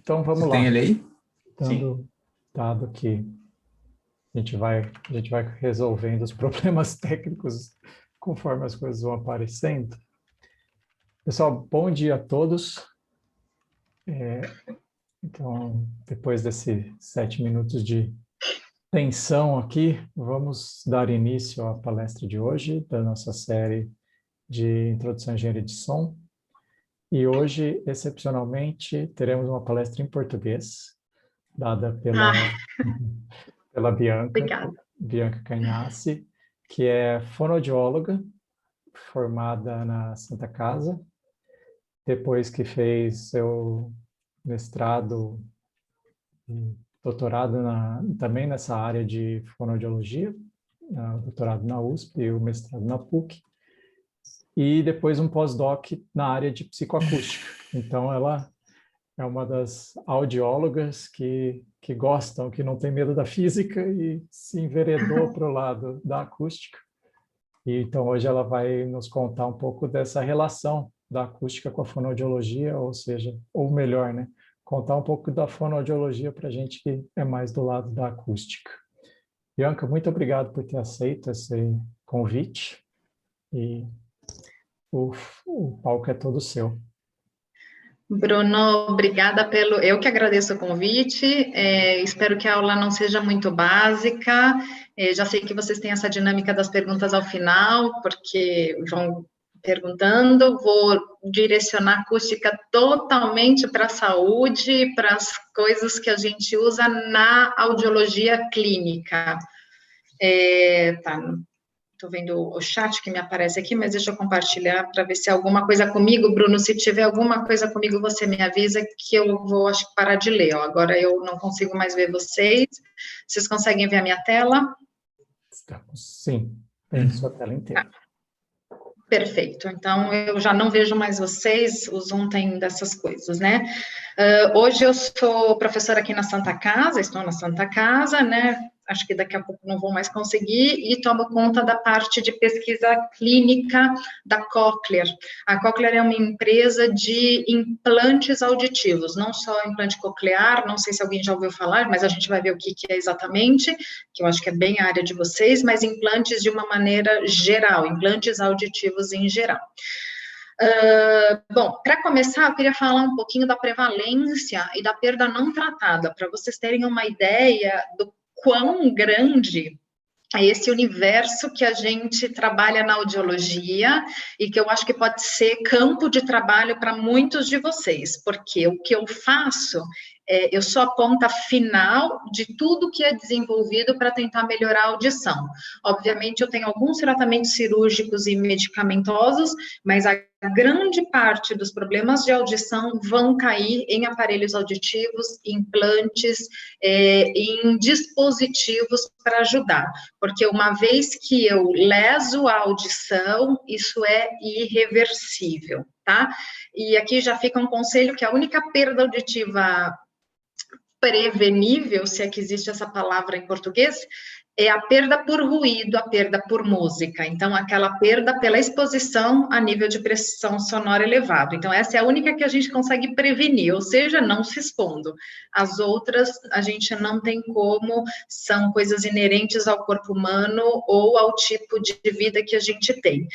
Então vamos Você lá. tem ele aí? Sim. Dado que a gente vai resolvendo os problemas técnicos conforme as coisas vão aparecendo. Pessoal, bom dia a todos. Então, depois desses 7 minutos de tensão aqui, vamos dar início à palestra de hoje, da nossa série de Introdução à Engenharia de Som. E hoje, excepcionalmente, teremos uma palestra em português, dada pela Obrigada. Bianca Cagnassi, que é fonoaudióloga, formada na Santa Casa, depois que fez seu mestrado e doutorado também nessa área de fonoaudiologia, o doutorado na USP e o mestrado na PUC, e depois um pós-doc na área de psicoacústica. Então, ela é uma das audiólogas que gostam, que não tem medo da física e se enveredou para o lado da acústica. E então, hoje ela vai nos contar um pouco dessa relação da acústica com a fonoaudiologia, ou seja, ou melhor, né, contar um pouco da fonoaudiologia para a gente que é mais do lado da acústica. Bianca, muito obrigado por ter aceito esse convite e o palco é todo seu. Bruno, obrigada pelo... Eu que agradeço o convite, espero que a aula não seja muito básica, já sei que vocês têm essa dinâmica das perguntas ao final, porque vão perguntando, vou direcionar a acústica totalmente para a saúde, para as coisas que a gente usa na audiologia clínica. Estou vendo o chat que me aparece aqui, mas deixa eu compartilhar para ver se é alguma coisa comigo. Bruno, se tiver alguma coisa comigo, você me avisa que eu vou, acho que, parar de ler. Ó. Agora eu não consigo mais ver vocês. Vocês conseguem ver a minha tela? Sim, tem sua tela inteira. Perfeito, então eu já não vejo mais vocês, o Zoom tem dessas coisas, né? Hoje eu sou professora aqui na Santa Casa, estou na Santa Casa, né? Acho que daqui a pouco não vou mais conseguir, e tomo conta da parte de pesquisa clínica da Cochlear. A Cochlear é uma empresa de implantes auditivos, não só implante coclear, não sei se alguém já ouviu falar, mas a gente vai ver o que é exatamente, que eu acho que é bem a área de vocês, mas implantes de uma maneira geral, implantes auditivos em geral. Bom, para começar, eu queria falar um pouquinho da prevalência e da perda não tratada, para vocês terem uma ideia do quão grande é esse universo que a gente trabalha na audiologia e que eu acho que pode ser campo de trabalho para muitos de vocês, porque o que eu faço eu sou a ponta final de tudo que é desenvolvido para tentar melhorar a audição. Obviamente, eu tenho alguns tratamentos cirúrgicos e medicamentosos, mas a grande parte dos problemas de audição vão cair em aparelhos auditivos, implantes, em dispositivos para ajudar, porque uma vez que eu leso a audição, isso é irreversível, tá? E aqui já fica um conselho que a única perda auditiva prevenível, se é que existe essa palavra em português, é a perda por ruído, a perda por música. Então, aquela perda pela exposição a nível de pressão sonora elevado. Então, essa é a única que a gente consegue prevenir, ou seja, não se expondo. As outras, a gente não tem como, são coisas inerentes ao corpo humano ou ao tipo de vida que a gente tem.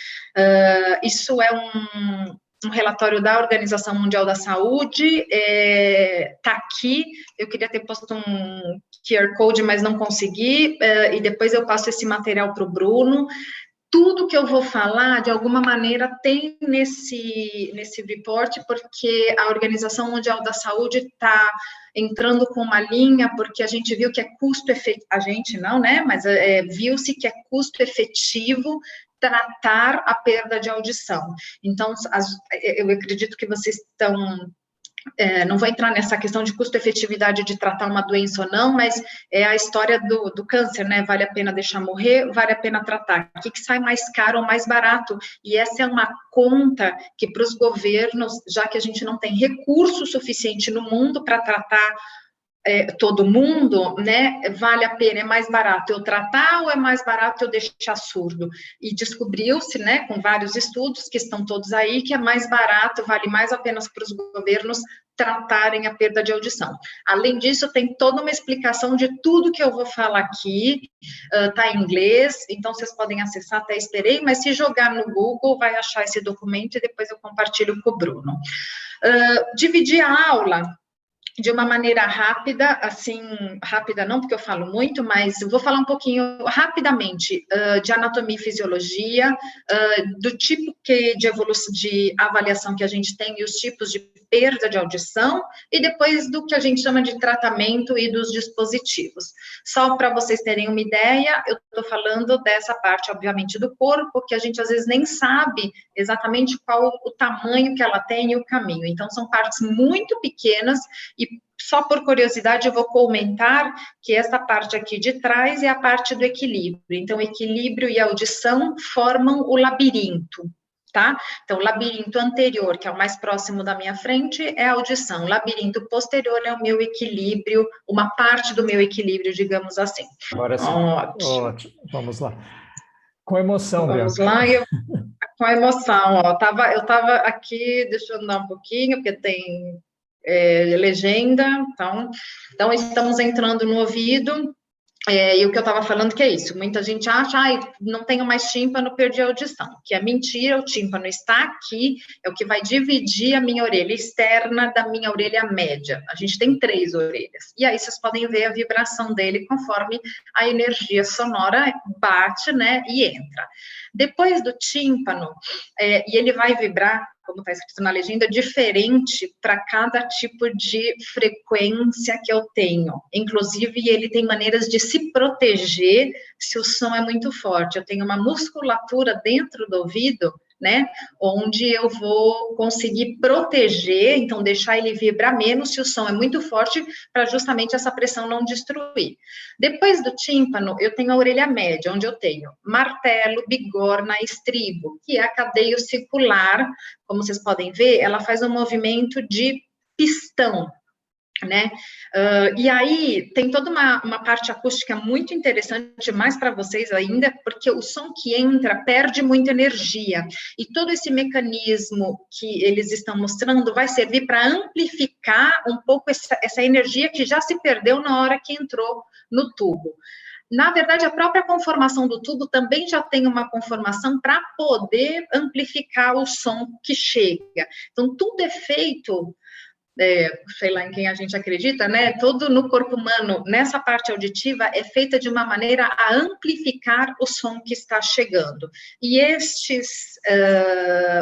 Isso é um relatório da Organização Mundial da Saúde, está aqui, eu queria ter posto um QR Code, mas não consegui, e depois eu passo esse material para o Bruno. Tudo que eu vou falar, de alguma maneira, tem nesse report, porque a Organização Mundial da Saúde está entrando com uma linha, porque a gente viu que é custo efetivo, a gente não, né, mas viu-se que é custo efetivo tratar a perda de audição. Então, eu acredito que vocês estão... não vou entrar nessa questão de custo-efetividade de tratar uma doença ou não, mas é a história do câncer, né? Vale a pena deixar morrer, vale a pena tratar. O que sai mais caro ou mais barato? E essa é uma conta que para os governos, já que a gente não tem recurso suficiente no mundo para tratar todo mundo, né, vale a pena, é mais barato eu tratar ou é mais barato eu deixar surdo? E descobriu-se, né, com vários estudos que estão todos aí, que é mais barato, vale mais a pena para os governos tratarem a perda de audição. Além disso, tem toda uma explicação de tudo que eu vou falar aqui, tá em inglês, então vocês podem acessar, até esperei, mas se jogar no Google, vai achar esse documento e depois eu compartilho com o Bruno. Dividir a aula de uma maneira rápida, assim, rápida não, porque eu falo muito, mas eu vou falar um pouquinho rapidamente de anatomia e fisiologia, do tipo de evolução, de avaliação que a gente tem e os tipos de perda de audição, e depois do que a gente chama de tratamento e dos dispositivos. Só para vocês terem uma ideia, eu estou falando dessa parte, obviamente, do corpo, que a gente às vezes nem sabe exatamente qual o tamanho que ela tem e o caminho. Então, são partes muito pequenas. E só por curiosidade eu vou comentar que essa parte aqui de trás é a parte do equilíbrio. Então, o equilíbrio e a audição formam o labirinto, tá? Então, o labirinto anterior, que é o mais próximo da minha frente, é a audição. O labirinto posterior é o meu equilíbrio, uma parte do meu equilíbrio, digamos assim. Agora sim. Ótimo. Vamos lá. Com emoção, Vamos Bianca. lá, com emoção, ó. Eu tava aqui, deixa eu andar um pouquinho, porque tem legenda, então estamos entrando no ouvido, e o que eu estava falando que é isso, muita gente acha, não tenho mais tímpano, perdi a audição, que é mentira, o tímpano está aqui, é o que vai dividir a minha orelha externa da minha orelha média, a gente tem 3 orelhas, e aí vocês podem ver a vibração dele conforme a energia sonora bate, né, e entra. Depois do tímpano, e ele vai vibrar, como está escrito na legenda, diferente para cada tipo de frequência que eu tenho. Inclusive, ele tem maneiras de se proteger se o som é muito forte. Eu tenho uma musculatura dentro do ouvido, né, onde eu vou conseguir proteger, então deixar ele vibrar menos se o som é muito forte, para justamente essa pressão não destruir. Depois do tímpano, eu tenho a orelha média, onde eu tenho martelo, bigorna, estribo, que é a cadeia circular, como vocês podem ver, ela faz um movimento de pistão, né? E aí tem toda uma parte acústica muito interessante, mais para vocês ainda, porque o som que entra perde muita energia, e todo esse mecanismo que eles estão mostrando vai servir para amplificar um pouco essa energia que já se perdeu na hora que entrou no tubo. Na verdade, a própria conformação do tubo também já tem uma conformação para poder amplificar o som que chega. Então, tudo é feito, sei lá em quem a gente acredita, né? Todo no corpo humano, nessa parte auditiva, é feita de uma maneira a amplificar o som que está chegando. E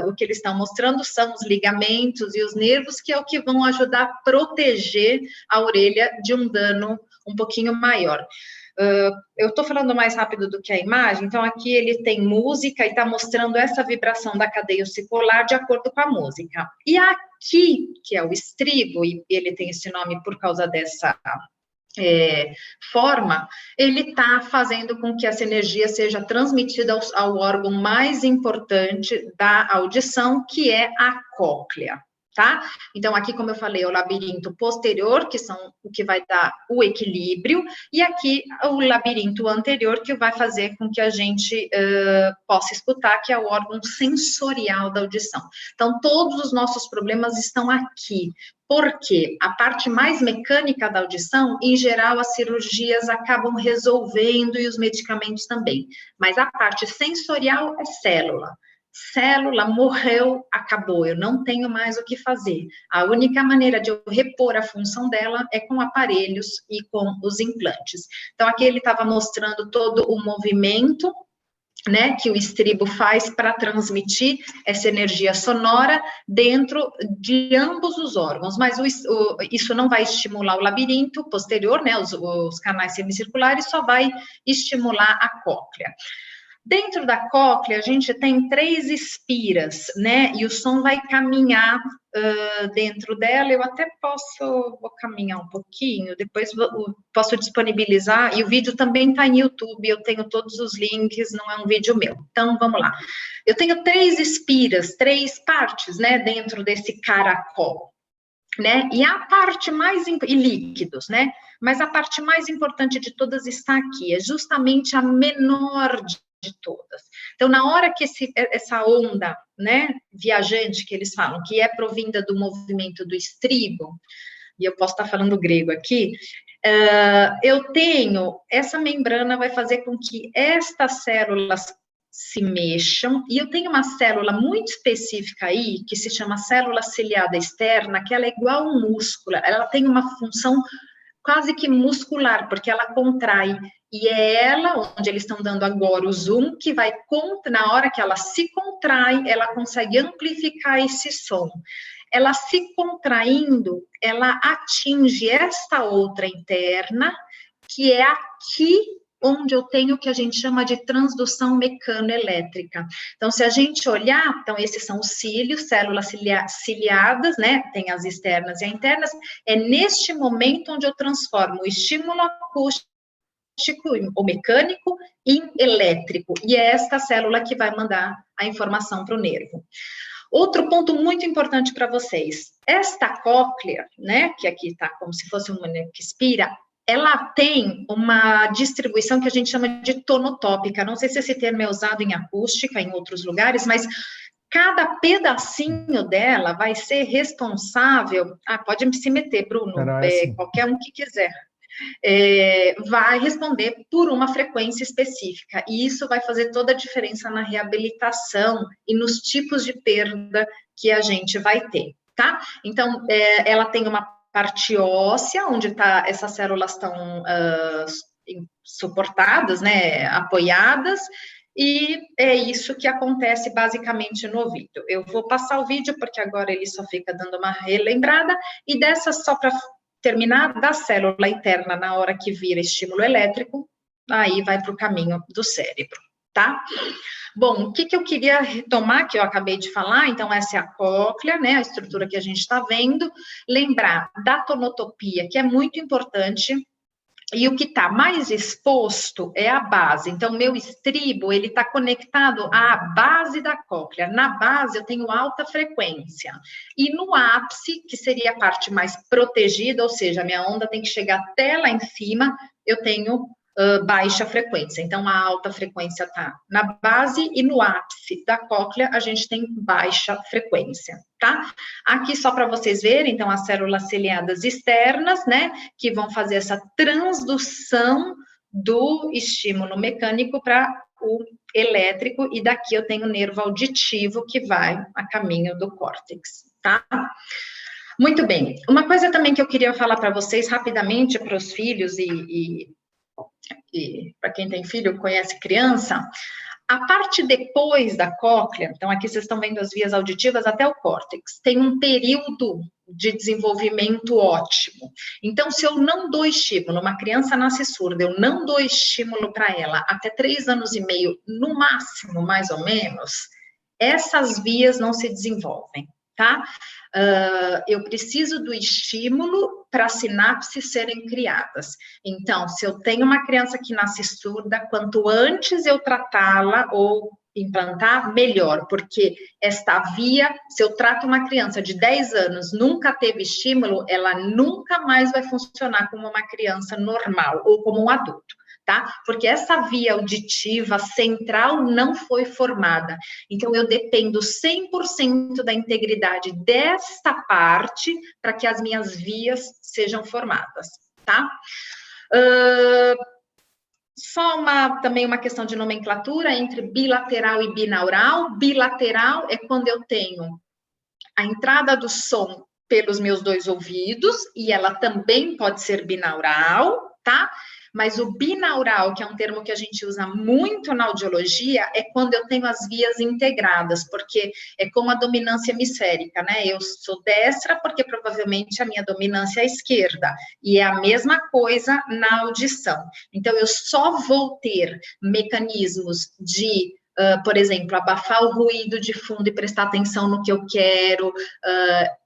o que eles estão mostrando são os ligamentos e os nervos, que é o que vão ajudar a proteger a orelha de um dano um pouquinho maior. Eu estou falando mais rápido do que a imagem, então aqui ele tem música e está mostrando essa vibração da cadeia circular de acordo com a música. E aqui, que é o estribo, e ele tem esse nome por causa dessa forma, ele está fazendo com que essa energia seja transmitida ao órgão mais importante da audição, que é a cóclea. Tá? Então, aqui, como eu falei, é o labirinto posterior, que são o que vai dar o equilíbrio, e aqui o labirinto anterior, que vai fazer com que a gente possa escutar, que é o órgão sensorial da audição. Então, todos os nossos problemas estão aqui, porque a parte mais mecânica da audição, em geral, as cirurgias acabam resolvendo e os medicamentos também, mas a parte sensorial é célula. Célula morreu, acabou, eu não tenho mais o que fazer. A única maneira de eu repor a função dela é com aparelhos e com os implantes. Então, aqui ele estava mostrando todo o movimento, né, que o estribo faz para transmitir essa energia sonora dentro de ambos os órgãos, mas isso não vai estimular o labirinto posterior, né, os canais semicirculares, só vai estimular a cóclea. Dentro da cóclea, a gente tem 3 espiras, né? E o som vai caminhar dentro dela. Eu até vou caminhar um pouquinho, depois posso disponibilizar. E o vídeo também está em YouTube, eu tenho todos os links, não é um vídeo meu. Então, vamos lá. Eu tenho 3 espiras, 3 partes, né? Dentro desse caracol. né? E a parte mais e líquidos, né? Mas a parte mais importante de todas está aqui, é justamente a menor de todas. Então, na hora que essa onda, né, viajante que eles falam, que é provinda do movimento do estribo, e eu posso estar falando grego aqui, eu tenho, essa membrana vai fazer com que estas células se mexam, e eu tenho uma célula muito específica aí, que se chama célula ciliada externa, que ela é igual um músculo, ela tem uma função quase que muscular, porque ela contrai, e é ela, onde eles estão dando agora o zoom, que vai, na hora que ela se contrai, ela consegue amplificar esse som. Ela se contraindo, ela atinge esta outra interna, que é aqui onde eu tenho o que a gente chama de transdução mecanoelétrica. Então, se a gente olhar, então, esses são os cílios, células ciliadas, né? Tem as externas e as internas. É neste momento onde eu transformo o estímulo acústico ou mecânico em elétrico. E é esta célula que vai mandar a informação para o nervo. Outro ponto muito importante para vocês, esta cóclea, né, que aqui está como se fosse uma que expira, ela tem uma distribuição que a gente chama de tonotópica. Não sei se esse termo é usado em acústica, em outros lugares, mas cada pedacinho dela vai ser responsável... pode se meter, Bruno, qualquer um que quiser. Vai responder por uma frequência específica, e isso vai fazer toda a diferença na reabilitação e nos tipos de perda que a gente vai ter, tá? Então, ela tem uma parte óssea, onde essas células estão suportadas, né, apoiadas, e é isso que acontece basicamente no ouvido. Eu vou passar o vídeo, porque agora ele só fica dando uma relembrada, e dessa, só para terminar, da célula interna, na hora que vira estímulo elétrico, aí vai para o caminho do cérebro, tá? Bom, o que eu queria retomar, que eu acabei de falar, então essa é a cóclea, né, a estrutura que a gente está vendo, lembrar da tonotopia, que é muito importante, e o que está mais exposto é a base. Então, meu estribo, ele está conectado à base da cóclea. Na base, eu tenho alta frequência. E no ápice, que seria a parte mais protegida, ou seja, a minha onda tem que chegar até lá em cima, eu tenho baixa frequência. Então, a alta frequência está na base e no ápice da cóclea a gente tem baixa frequência, tá? Aqui só para vocês verem, então, as células ciliadas externas, né, que vão fazer essa transdução do estímulo mecânico para o elétrico, e daqui eu tenho o nervo auditivo que vai a caminho do córtex, tá? Muito bem. Uma coisa também que eu queria falar para vocês rapidamente, para os filhos e para quem tem filho, conhece criança, a parte depois da cóclea, então aqui vocês estão vendo as vias auditivas até o córtex, tem um período de desenvolvimento ótimo. Então, se eu não dou estímulo, uma criança nasce surda, eu não dou estímulo para ela até 3 anos e meio, no máximo, mais ou menos, essas vias não se desenvolvem, tá? Eu preciso do estímulo para as sinapses serem criadas. Então, se eu tenho uma criança que nasce surda, quanto antes eu tratá-la ou implantar, melhor, porque esta via, se eu trato uma criança de 10 anos, nunca teve estímulo, ela nunca mais vai funcionar como uma criança normal ou como um adulto. Tá? Porque essa via auditiva central não foi formada. Então, eu dependo 100% da integridade desta parte para que as minhas vias sejam formadas, tá? Só também uma questão de nomenclatura entre bilateral e binaural. Bilateral é quando eu tenho a entrada do som pelos meus 2 ouvidos, e ela também pode ser binaural, tá? Mas o binaural, que é um termo que a gente usa muito na audiologia, é quando eu tenho as vias integradas, porque é como a dominância hemisférica, né? Eu sou destra porque provavelmente a minha dominância é esquerda, e é a mesma coisa na audição. Então, eu só vou ter mecanismos de, por exemplo, abafar o ruído de fundo e prestar atenção no que eu quero,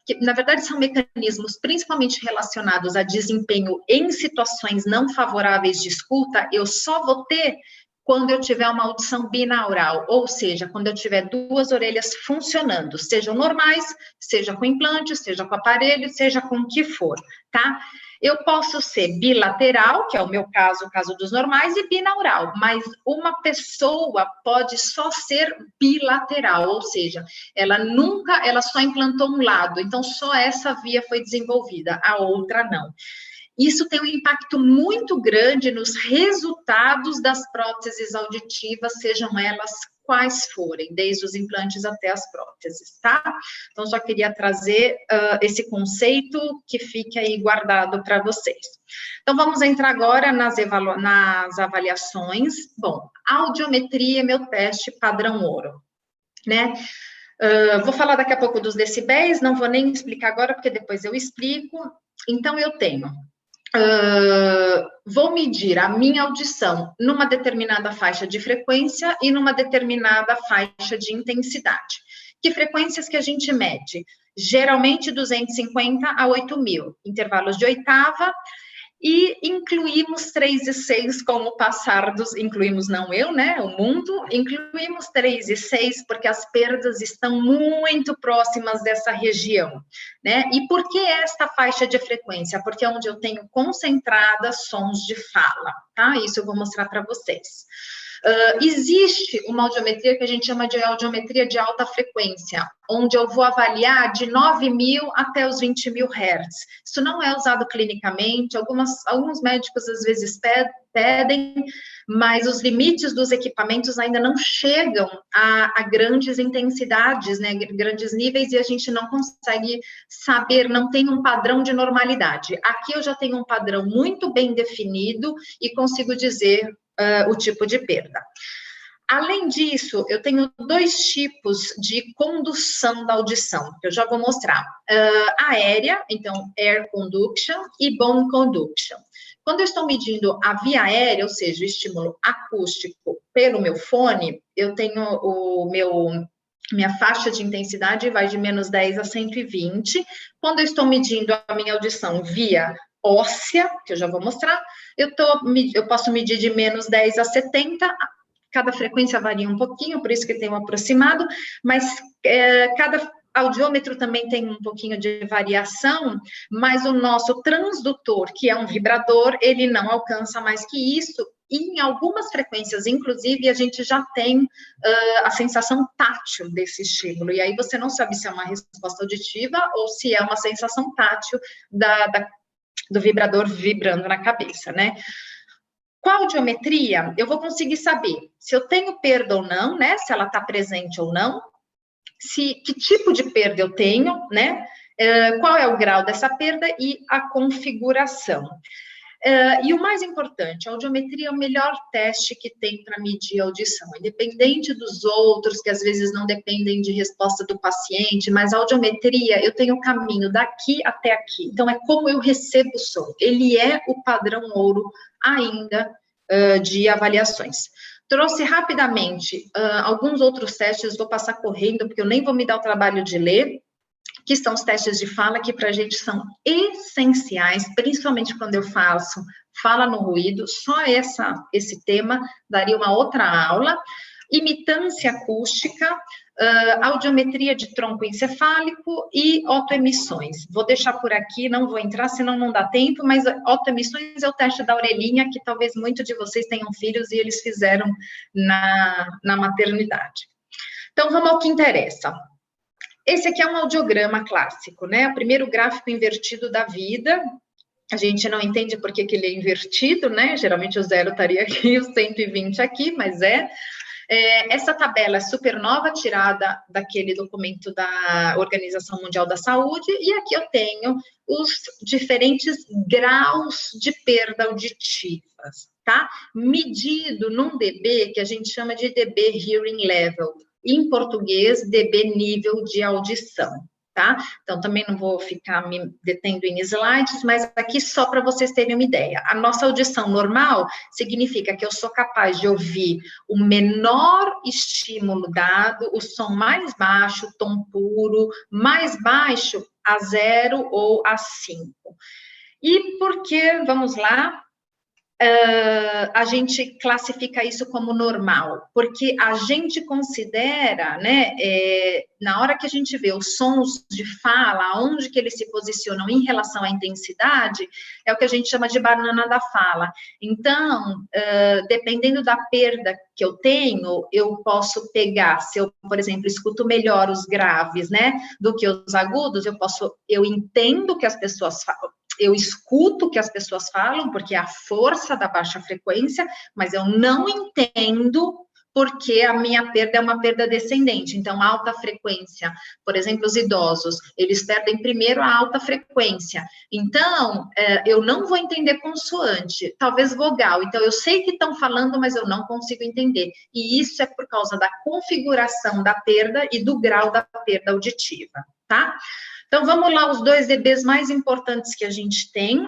que na verdade são mecanismos principalmente relacionados a desempenho em situações não favoráveis de escuta. Eu só vou ter quando eu tiver uma audição binaural, ou seja, quando eu tiver duas orelhas funcionando, sejam normais, seja com implante, seja com aparelho, seja com o que for, tá? Eu posso ser bilateral, que é o meu caso, o caso dos normais, e binaural, mas uma pessoa pode só ser bilateral, ou seja, ela só implantou um lado, então só essa via foi desenvolvida, a outra não. Isso tem um impacto muito grande nos resultados das próteses auditivas, sejam elas quais forem, desde os implantes até as próteses, tá? Então, só queria trazer esse conceito que fique aí guardado para vocês. Então, vamos entrar agora nas avaliações. Bom, audiometria é meu teste padrão ouro, né? Vou falar daqui a pouco dos decibéis, não vou nem explicar agora, porque depois eu explico. Então, eu tenho... vou medir a minha audição numa determinada faixa de frequência e numa determinada faixa de intensidade. Que frequências que a gente mede? Geralmente 250 a 8.000, intervalos de oitava, e incluímos 3 e 6 com o passar dos... Incluímos não eu, né? O mundo. Incluímos 3 e 6 porque as perdas estão muito próximas dessa região, né? E por que esta faixa de frequência? Porque é onde eu tenho concentradas sons de fala, tá? Isso eu vou mostrar para vocês. Existe uma audiometria que a gente chama de audiometria de alta frequência, onde eu vou avaliar de 9.000 até os 20.000 Hz. Isso não é usado clinicamente, alguns médicos às vezes pedem, mas os limites dos equipamentos ainda não chegam a grandes intensidades, né, grandes níveis, e a gente não consegue saber, não tem um padrão de normalidade. Aqui eu já tenho um padrão muito bem definido e consigo dizer o tipo de perda. Além disso, eu tenho 2 tipos de condução da audição, que eu já vou mostrar. Aérea, então, air conduction, e bone conduction. Quando eu estou medindo a via aérea, ou seja, o estímulo acústico pelo meu fone, eu tenho minha faixa de intensidade vai de menos 10 a 120. Quando eu estou medindo a minha audição via óssea, que eu já vou mostrar, eu posso medir de menos 10 a 70, cada frequência varia um pouquinho, por isso que tem um aproximado, mas cada audiômetro também tem um pouquinho de variação, mas o nosso transdutor, que é um vibrador, ele não alcança mais que isso, e em algumas frequências, inclusive, a gente já tem a sensação tátil desse estímulo, e aí você não sabe se é uma resposta auditiva ou se é uma sensação tátil do vibrador vibrando na cabeça, né? Com a audiometria, eu vou conseguir saber se eu tenho perda ou não, né? Se ela está presente ou não, que tipo de perda eu tenho, né? Qual é o grau dessa perda e a configuração. E o mais importante, a audiometria é o melhor teste que tem para medir a audição, independente dos outros, que às vezes não dependem de resposta do paciente, mas a audiometria, eu tenho o caminho daqui até aqui, então é como eu recebo o som, ele é o padrão ouro ainda de avaliações. Trouxe rapidamente alguns outros testes, vou passar correndo, porque eu nem vou me dar o trabalho de ler, que são os testes de fala, que para a gente são essenciais, principalmente quando eu faço fala no ruído, só esse tema daria uma outra aula. Imitância acústica, audiometria de tronco encefálico e autoemissões. Vou deixar por aqui, não vou entrar, senão não dá tempo, mas autoemissões é o teste da orelhinha, que talvez muitos de vocês tenham filhos e eles fizeram na maternidade. Então, vamos ao que interessa. Esse aqui é um audiograma clássico, né? O primeiro gráfico invertido da vida. A gente não entende por que ele é invertido, né? Geralmente o 0 estaria aqui, o 120 aqui, mas essa tabela é super nova, tirada daquele documento da Organização Mundial da Saúde, e aqui eu tenho os diferentes graus de perda auditivas, tá? Medido num dB, que a gente chama de dB Hearing Level. Em português, dB nível de audição, tá? Então, também não vou ficar me detendo em slides, mas aqui só para vocês terem uma ideia. A nossa audição normal significa que eu sou capaz de ouvir o menor estímulo dado, o som mais baixo, tom puro, mais baixo a 0 ou a 5. E por que, vamos lá, a gente classifica isso como normal? Porque a gente considera, né, na hora que a gente vê os sons de fala, onde que eles se posicionam em relação à intensidade, é o que a gente chama de banana da fala. Então, dependendo da perda que eu tenho, eu posso pegar, se eu, por exemplo, escuto melhor os graves, né, do que os agudos, eu entendo que as pessoas falam, eu escuto o que as pessoas falam, porque é a força da baixa frequência, mas eu não entendo porque a minha perda é uma perda descendente. Então, alta frequência, por exemplo, os idosos, eles perdem primeiro a alta frequência. Então, eu não vou entender consoante, talvez vogal. Então, eu sei que estão falando, mas eu não consigo entender. E isso é por causa da configuração da perda e do grau da perda auditiva, tá? Então, vamos lá, os 2 dBs mais importantes que a gente tem.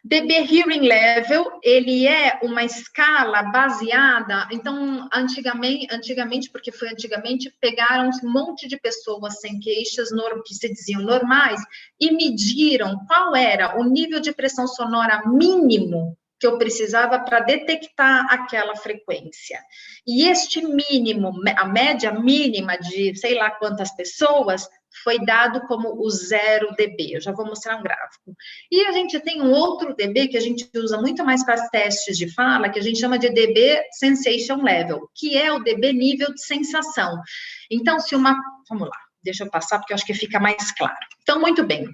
dB Hearing Level, ele é uma escala baseada, então, antigamente, porque foi antigamente, pegaram um monte de pessoas sem queixas, que se diziam normais, e mediram qual era o nível de pressão sonora mínimo que eu precisava para detectar aquela frequência. E este mínimo, a média mínima de sei lá quantas pessoas, foi dado como o 0 dB. Eu já vou mostrar um gráfico. E a gente tem um outro dB que a gente usa muito mais para testes de fala, que a gente chama de dB Sensation Level, que é o dB nível de sensação. Então, vamos lá, deixa eu passar, porque eu acho que fica mais claro. Então, muito bem.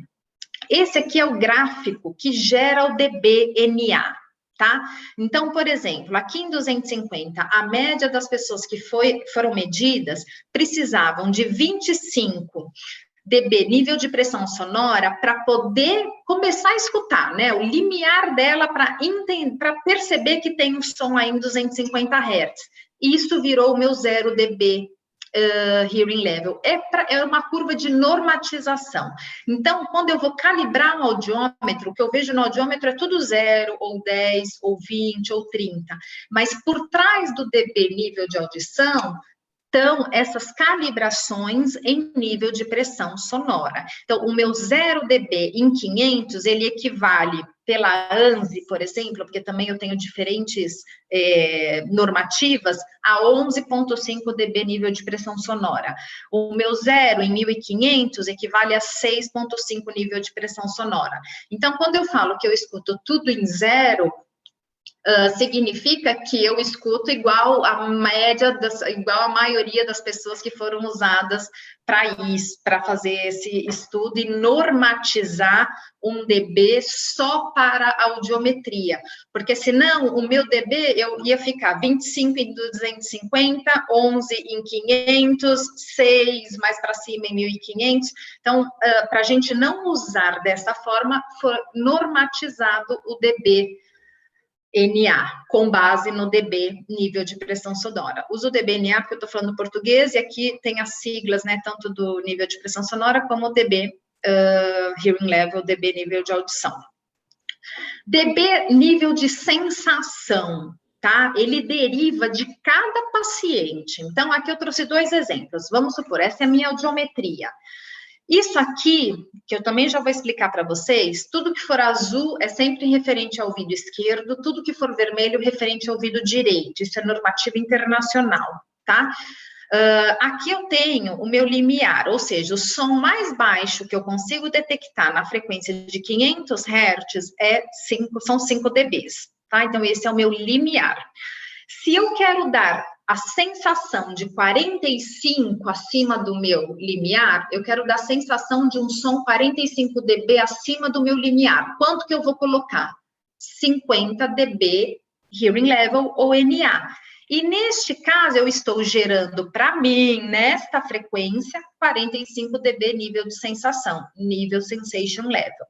Esse aqui é o gráfico que gera o dBNA. Tá? Então, por exemplo, aqui em 250, a média das pessoas que foram medidas precisavam de 25 dB, nível de pressão sonora, para poder começar a escutar, né? O limiar dela para perceber que tem um som aí em 250 Hz. Isso virou o meu 0 dB. Hearing Level, é uma curva de normatização. Então, quando eu vou calibrar um audiômetro, o que eu vejo no audiômetro é tudo 0, ou 10, ou 20, ou 30, mas por trás do dB nível de audição, estão essas calibrações em nível de pressão sonora. Então, o meu 0 dB em 500, ele equivale pela ANSI, por exemplo, porque também eu tenho diferentes normativas, a 11,5 dB nível de pressão sonora. O meu 0 em 1500 equivale a 6,5 nível de pressão sonora. Então, quando eu falo que eu escuto tudo em 0, significa que eu escuto igual a média, igual a maioria das pessoas que foram usadas para fazer esse estudo e normatizar um dB só para a audiometria, porque senão o meu dB eu ia ficar 25 em 250, 11 em 500, 6 mais para cima em 1500, então, para a gente não usar dessa forma, foi normatizado o dB NA, com base no dB, nível de pressão sonora. Uso o dBNA porque eu estou falando português, e aqui tem as siglas, né, tanto do nível de pressão sonora, como o dB Hearing Level, dB nível de audição. dB nível de sensação, tá? Ele deriva de cada paciente. Então, aqui eu trouxe 2 exemplos. Vamos supor, essa é a minha audiometria. Isso aqui, que eu também já vou explicar para vocês, tudo que for azul é sempre referente ao ouvido esquerdo, tudo que for vermelho referente ao ouvido direito, isso é normativa internacional, tá? Aqui eu tenho o meu limiar, ou seja, o som mais baixo que eu consigo detectar na frequência de 500 Hz são 5 dBs, tá? Então, esse é o meu limiar. Se eu quero dar a sensação de 45 acima do meu limiar, eu quero dar a sensação de um som 45 dB acima do meu limiar. Quanto que eu vou colocar? 50 dB Hearing Level ou NA. E neste caso, eu estou gerando para mim, nesta frequência, 45 dB nível de sensação, nível Sensation Level.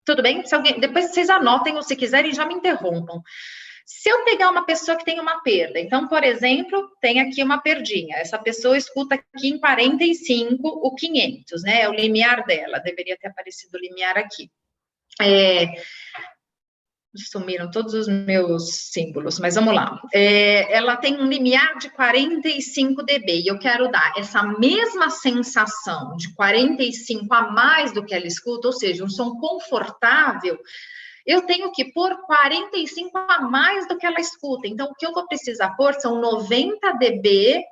Tudo bem? Depois vocês anotem, ou se quiserem, já me interrompam. Se eu pegar uma pessoa que tem uma perda, então, por exemplo, tem aqui uma perdinha, essa pessoa escuta aqui em 45 o 500, né, é o limiar dela, deveria ter aparecido o limiar aqui. Sumiram todos os meus símbolos, mas vamos lá. Ela tem um limiar de 45 dB, e eu quero dar essa mesma sensação de 45 a mais do que ela escuta, ou seja, um som confortável. eu tenho que pôr 45 a mais do que ela escuta. Então, o que eu vou precisar pôr são 90 dB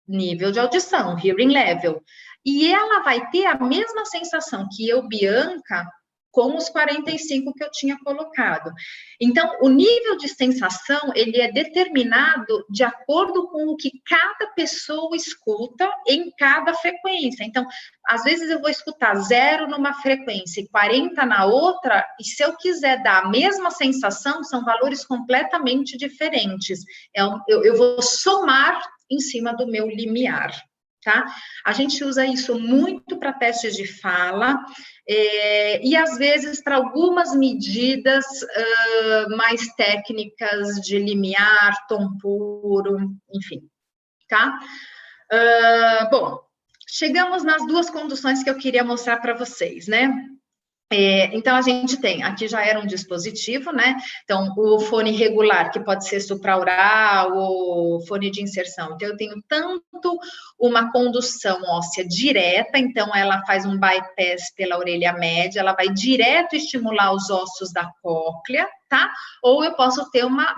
nível de audição, hearing level. E ela vai ter a mesma sensação que eu, Bianca, com os 45 que eu tinha colocado. Então, o nível de sensação, ele é determinado de acordo com o que cada pessoa escuta em cada frequência. Então, às vezes eu vou escutar 0 numa frequência e 40 na outra, e se eu quiser dar a mesma sensação, são valores completamente diferentes. Eu vou somar em cima do meu limiar. Tá? A gente usa isso muito para testes de fala, e às vezes para algumas medidas mais técnicas de limiar, tom puro, enfim, tá? Bom, chegamos nas duas conduções que eu queria mostrar para vocês, né? Então, a gente tem, aqui já era um dispositivo, né? Então, o fone regular, que pode ser supraural ou fone de inserção. Então, eu tenho tanto uma condução óssea direta, então ela faz um bypass pela orelha média, ela vai direto estimular os ossos da cóclea, tá? Ou eu posso ter uma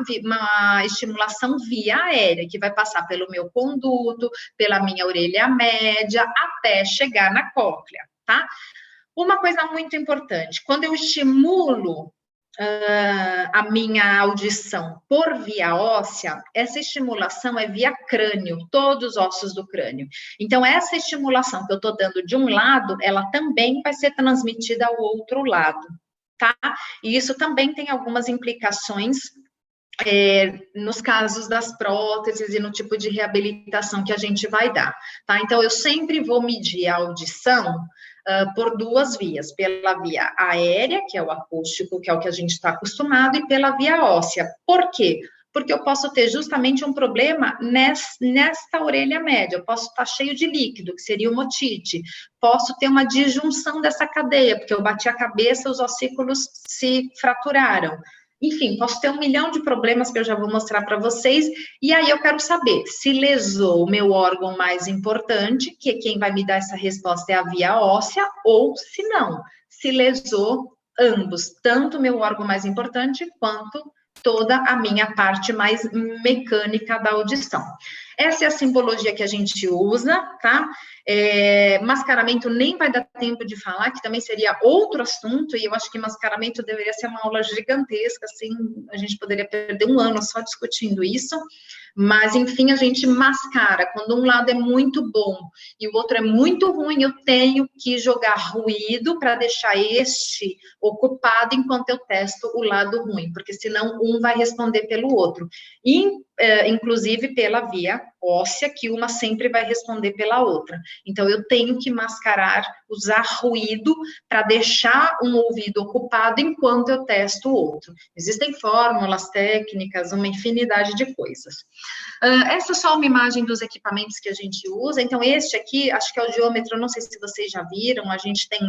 estimulação via aérea, que vai passar pelo meu conduto, pela minha orelha média, até chegar na cóclea, tá? Uma coisa muito importante, quando eu estimulo a minha audição por via óssea, essa estimulação é via crânio, todos os ossos do crânio. Então, essa estimulação que eu estou dando de um lado, ela também vai ser transmitida ao outro lado, tá? E isso também tem algumas implicações nos casos das próteses e no tipo de reabilitação que a gente vai dar, tá? Então, eu sempre vou medir a audição por duas vias, pela via aérea, que é o acústico, que é o que a gente está acostumado, e pela via óssea. Por quê? Porque eu posso ter justamente um problema nesta orelha média, eu posso estar cheio de líquido, que seria uma otite, posso ter uma disjunção dessa cadeia, porque eu bati a cabeça, os ossículos se fraturaram. Enfim, posso ter 1 milhão de problemas que eu já vou mostrar para vocês, e aí eu quero saber se lesou o meu órgão mais importante, que quem vai me dar essa resposta é a via óssea, ou se não, se lesou ambos, tanto o meu órgão mais importante, quanto toda a minha parte mais mecânica da audição. Essa é a simbologia que a gente usa, tá? Mascaramento nem vai dar tempo de falar, que também seria outro assunto, e eu acho que mascaramento deveria ser uma aula gigantesca, assim, a gente poderia perder 1 ano só discutindo isso, mas, enfim, a gente mascara. Quando um lado é muito bom e o outro é muito ruim, eu tenho que jogar ruído para deixar este ocupado enquanto eu testo o lado ruim, porque senão um vai responder pelo outro. Inclusive pela via óssea, que uma sempre vai responder pela outra. Então, eu tenho que mascarar, usar ruído para deixar um ouvido ocupado enquanto eu testo o outro. Existem fórmulas, técnicas, uma infinidade de coisas. Essa é só uma imagem dos equipamentos que a gente usa. Então, este aqui, acho que é o audiômetro, não sei se vocês já viram, a gente tem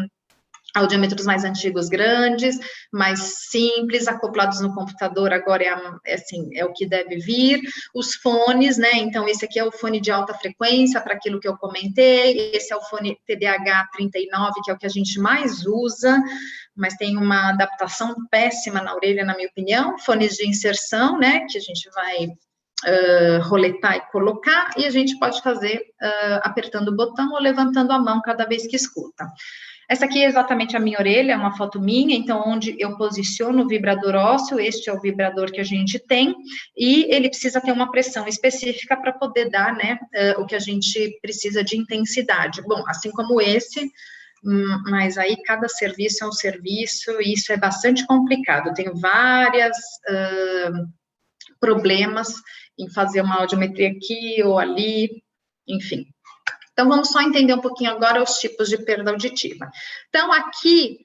audiômetros mais antigos, grandes, mais simples, acoplados no computador, agora é o que deve vir. Os fones, né, então esse aqui é o fone de alta frequência, para aquilo que eu comentei, esse é o fone TDH39, que é o que a gente mais usa, mas tem uma adaptação péssima na orelha, na minha opinião. Fones de inserção, né, que a gente vai roletar e colocar, e a gente pode fazer apertando o botão ou levantando a mão cada vez que escuta. Essa aqui é exatamente a minha orelha, é uma foto minha, então onde eu posiciono o vibrador ósseo, este é o vibrador que a gente tem, e ele precisa ter uma pressão específica para poder dar, né, o que a gente precisa de intensidade. Bom, assim como esse, mas aí cada serviço é um serviço, e isso é bastante complicado, eu tenho várias problemas em fazer uma audiometria aqui ou ali, enfim. Então, vamos só entender um pouquinho agora os tipos de perda auditiva. Então, aqui,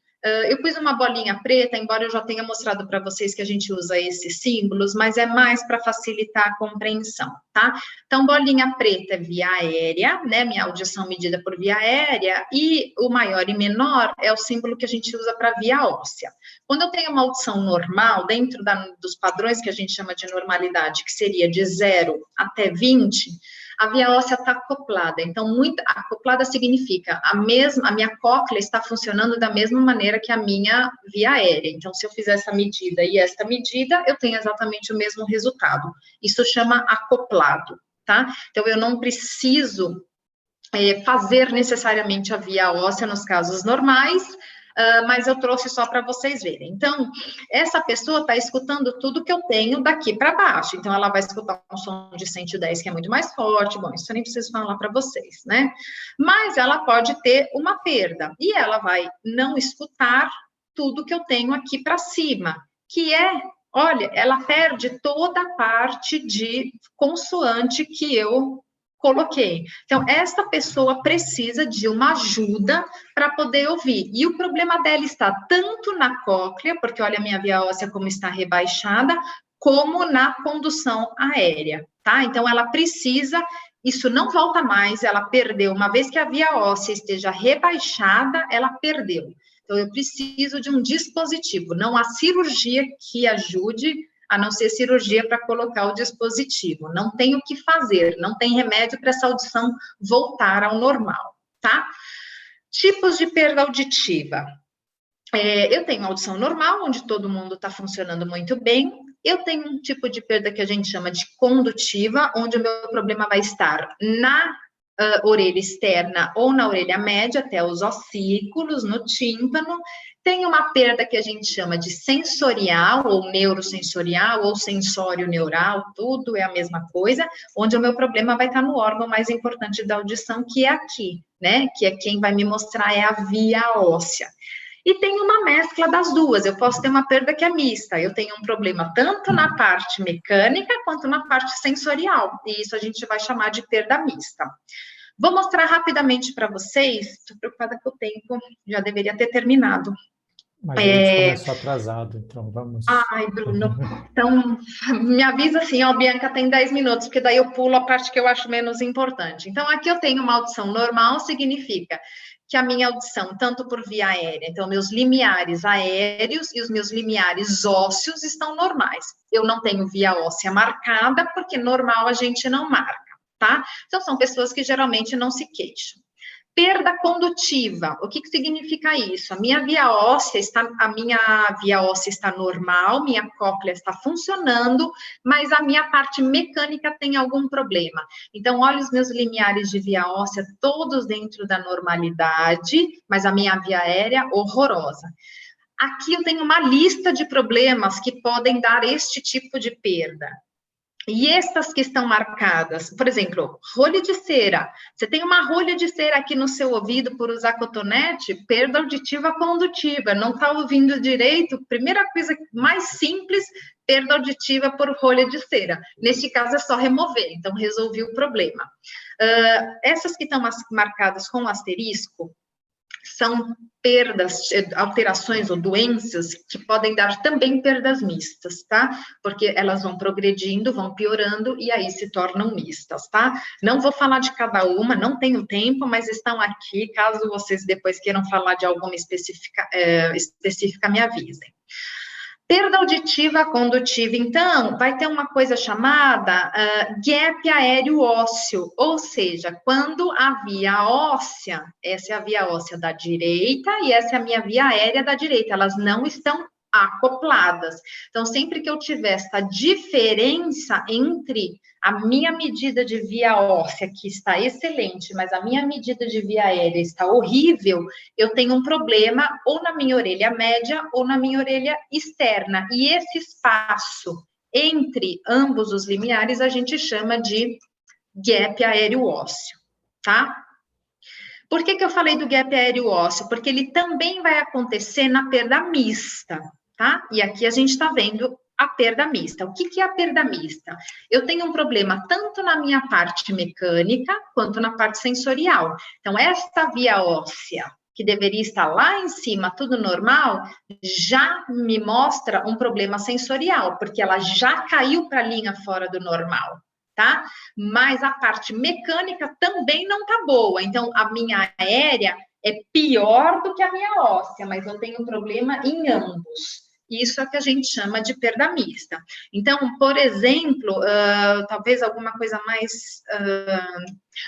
eu pus uma bolinha preta, embora eu já tenha mostrado para vocês que a gente usa esses símbolos, mas é mais para facilitar a compreensão, tá? Então, bolinha preta é via aérea, né? Minha audição medida por via aérea, e o maior e menor é o símbolo que a gente usa para via óssea. Quando eu tenho uma audição normal, dentro dos padrões que a gente chama de normalidade, que seria de 0 até 20, A via óssea está acoplada. Então, muito acoplada significa a minha cóclea está funcionando da mesma maneira que a minha via aérea. Então, se eu fizer essa medida e esta medida, eu tenho exatamente o mesmo resultado. Isso chama acoplado, tá? Então, eu não preciso fazer necessariamente a via óssea nos casos normais, mas eu trouxe só para vocês verem. Então, essa pessoa está escutando tudo que eu tenho daqui para baixo. Então, ela vai escutar um som de 110, que é muito mais forte. Bom, isso eu nem preciso falar para vocês, né? Mas ela pode ter uma perda. E ela vai não escutar tudo que eu tenho aqui para cima, que é, olha, ela perde toda a parte de consoante que eu coloquei. Então, esta pessoa precisa de uma ajuda para poder ouvir. E o problema dela está tanto na cóclea, porque olha a minha via óssea como está rebaixada, como na condução aérea, tá? Então, ela precisa, isso não volta mais, ela perdeu. Uma vez que a via óssea esteja rebaixada, ela perdeu. Então, eu preciso de um dispositivo, não há cirurgia que ajude, a não ser cirurgia para colocar o dispositivo. Não tem o que fazer, não tem remédio para essa audição voltar ao normal, tá? Tipos de perda auditiva. Eu tenho audição normal, onde todo mundo está funcionando muito bem. Eu tenho um tipo de perda que a gente chama de condutiva, onde o meu problema vai estar na orelha externa ou na orelha média, até os ossículos, no tímpano. Tem uma perda que a gente chama de sensorial, ou neurosensorial, ou sensório neural, tudo é a mesma coisa, onde o meu problema vai estar no órgão mais importante da audição, que é aqui, né? Que é quem vai me mostrar é a via óssea. E tem uma mescla das duas, eu posso ter uma perda que é mista, eu tenho um problema tanto na parte mecânica quanto na parte sensorial, e isso a gente vai chamar de perda mista. Vou mostrar rapidamente para vocês, estou preocupada com o tempo, já deveria ter terminado. Mas a gente começou atrasado, então vamos... Ai, Bruno, então me avisa assim, ó, Bianca, tem 10 minutos, porque daí eu pulo a parte que eu acho menos importante. Então, aqui eu tenho uma audição normal, significa que a minha audição, tanto por via aérea, então meus limiares aéreos e os meus limiares ósseos estão normais. Eu não tenho via óssea marcada, porque normal a gente não marca, tá? Então, são pessoas que geralmente não se queixam. Perda condutiva, o que significa isso? A minha via óssea está normal, minha cóclea está funcionando, mas a minha parte mecânica tem algum problema. Então, olha os meus limiares de via óssea, todos dentro da normalidade, mas a minha via aérea horrorosa. Aqui eu tenho uma lista de problemas que podem dar este tipo de perda. E estas que estão marcadas, por exemplo, rolha de cera. Você tem uma rolha de cera aqui no seu ouvido por usar cotonete, perda auditiva condutiva, não está ouvindo direito, primeira coisa mais simples, perda auditiva por rolha de cera. Neste caso é só remover, então resolvi o problema. Essas que estão marcadas com asterisco, são perdas, alterações ou doenças que podem dar também perdas mistas, tá? Porque elas vão progredindo, vão piorando e aí se tornam mistas, tá? Não vou falar de cada uma, não tenho tempo, mas estão aqui, caso vocês depois queiram falar de alguma específica, me avisem. Perda auditiva condutiva, então, vai ter uma coisa chamada gap aéreo ósseo, ou seja, quando a via óssea, essa é a via óssea da direita e essa é a minha via aérea da direita, elas não estão acopladas. Então, sempre que eu tiver essa diferença entre a minha medida de via óssea, que está excelente, mas a minha medida de via aérea está horrível, eu tenho um problema ou na minha orelha média ou na minha orelha externa. E esse espaço entre ambos os limiares a gente chama de gap aéreo ósseo, tá? Por que eu falei do gap aéreo ósseo? Porque ele também vai acontecer na perda mista, tá? E aqui a gente está vendo a perda mista. O que é a perda mista? Eu tenho um problema tanto na minha parte mecânica quanto na parte sensorial. Então, esta via óssea, que deveria estar lá em cima, tudo normal, já me mostra um problema sensorial, porque ela já caiu para a linha fora do normal, tá? Mas a parte mecânica também não tá boa. Então, a minha aérea é pior do que a minha óssea, mas eu tenho um problema em ambos. Isso é o que a gente chama de perda mista. Então, por exemplo, talvez alguma coisa mais...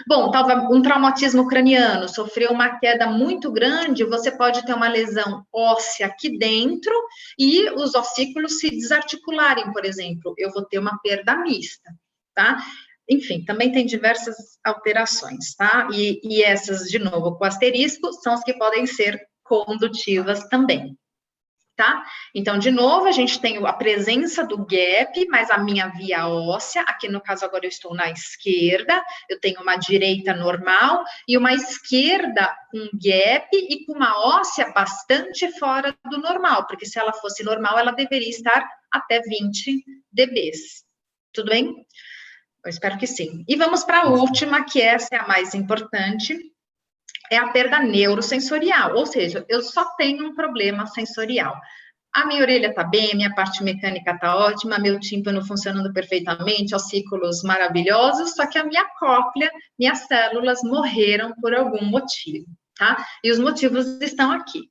Bom, talvez um traumatismo craniano, sofreu uma queda muito grande, você pode ter uma lesão óssea aqui dentro e os ossículos se desarticularem, por exemplo. Eu vou ter uma perda mista, tá? Enfim, também tem diversas alterações, tá? E essas, de novo, com asterisco, são as que podem ser condutivas também, tá? Então, de novo, a gente tem a presença do gap, mas a minha via óssea, aqui no caso agora eu estou na esquerda, eu tenho uma direita normal e uma esquerda com gap e com uma óssea bastante fora do normal, porque se ela fosse normal, ela deveria estar até 20 dBs. Tudo bem? Eu espero que sim. E vamos para a última, que essa é a mais importante, é a perda neurosensorial, ou seja, eu só tenho um problema sensorial. A minha orelha está bem, minha parte mecânica está ótima, meu tímpano funcionando perfeitamente, ossículos maravilhosos, só que a minha cóclea, minhas células morreram por algum motivo, tá? E os motivos estão aqui.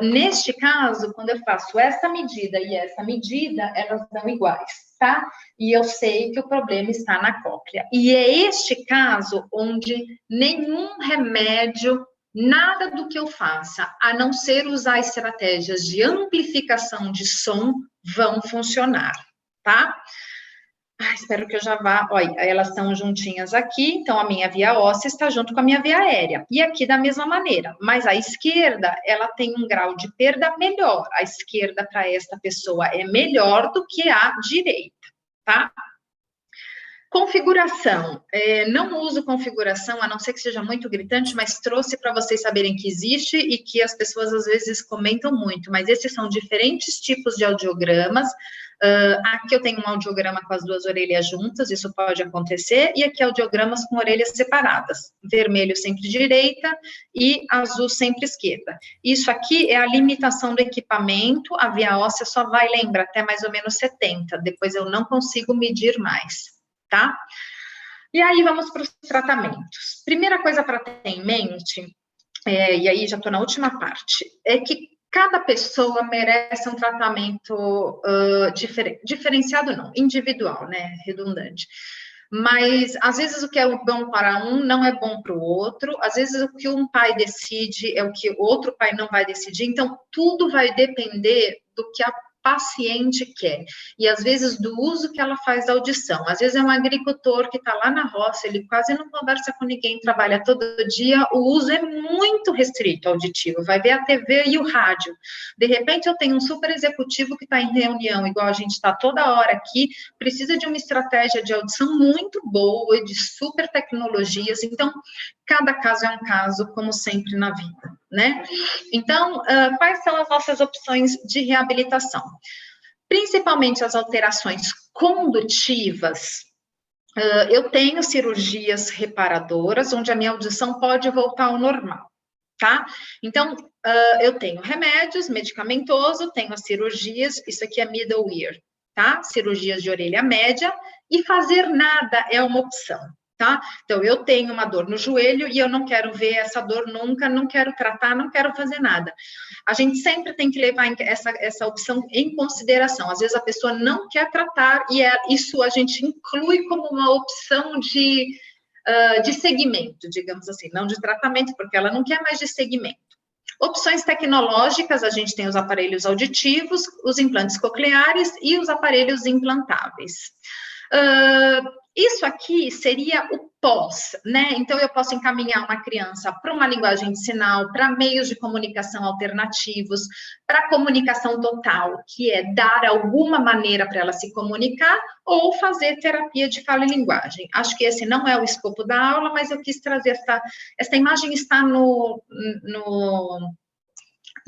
Neste caso, quando eu faço essa medida e essa medida, elas são iguais, tá? E eu sei que o problema está na cóclea. E é este caso onde nenhum remédio, nada do que eu faça, a não ser usar estratégias de amplificação de som, vão funcionar, tá? Espero que eu já vá... Olha, elas estão juntinhas aqui, então a minha via óssea está junto com a minha via aérea. E aqui da mesma maneira, mas a esquerda, ela tem um grau de perda melhor. A esquerda para esta pessoa é melhor do que a direita, tá? Configuração. Não uso configuração, a não ser que seja muito gritante, mas trouxe para vocês saberem que existe e que as pessoas às vezes comentam muito, mas esses são diferentes tipos de audiogramas. Aqui eu tenho um audiograma com as duas orelhas juntas, isso pode acontecer, e aqui audiogramas com orelhas separadas, vermelho sempre direita e azul sempre esquerda. Isso aqui é a limitação do equipamento, a via óssea só vai lembrar até mais ou menos 70, depois eu não consigo medir mais, tá? E aí vamos para os tratamentos. Primeira coisa para ter em mente, e aí já estou na última parte, é que cada pessoa merece um tratamento diferenciado, não, individual, né, redundante. Mas, às vezes, o que é bom para um não é bom para o outro, às vezes o que um pai decide é o que outro pai não vai decidir, então, tudo vai depender do que a paciente quer, e às vezes do uso que ela faz da audição. Às vezes é um agricultor que está lá na roça, ele quase não conversa com ninguém, trabalha todo dia, o uso é muito restrito auditivo, vai ver a TV e o rádio. De repente eu tenho um super executivo que está em reunião, igual a gente está toda hora aqui, precisa de uma estratégia de audição muito boa, de super tecnologias, então cada caso é um caso, como sempre na vida, né? Então, quais são as nossas opções de reabilitação? Principalmente as alterações condutivas, eu tenho cirurgias reparadoras, onde a minha audição pode voltar ao normal, tá? Então, eu tenho remédios, medicamentoso, tenho as cirurgias, isso aqui é middle ear, tá? Cirurgias de orelha média, e fazer nada é uma opção. Tá? Então, eu tenho uma dor no joelho e eu não quero ver essa dor nunca, não quero tratar, não quero fazer nada. A gente sempre tem que levar essa opção em consideração. Às vezes a pessoa não quer tratar e isso a gente inclui como uma opção de segmento, digamos assim, não de tratamento, porque ela não quer mais de segmento. Opções tecnológicas, a gente tem os aparelhos auditivos, os implantes cocleares e os aparelhos implantáveis. Isso aqui seria o pós, né? Então, eu posso encaminhar uma criança para uma linguagem de sinal, para meios de comunicação alternativos, para comunicação total, que é dar alguma maneira para ela se comunicar, ou fazer terapia de fala e linguagem. Acho que esse não é o escopo da aula, mas eu quis trazer essa imagem, está no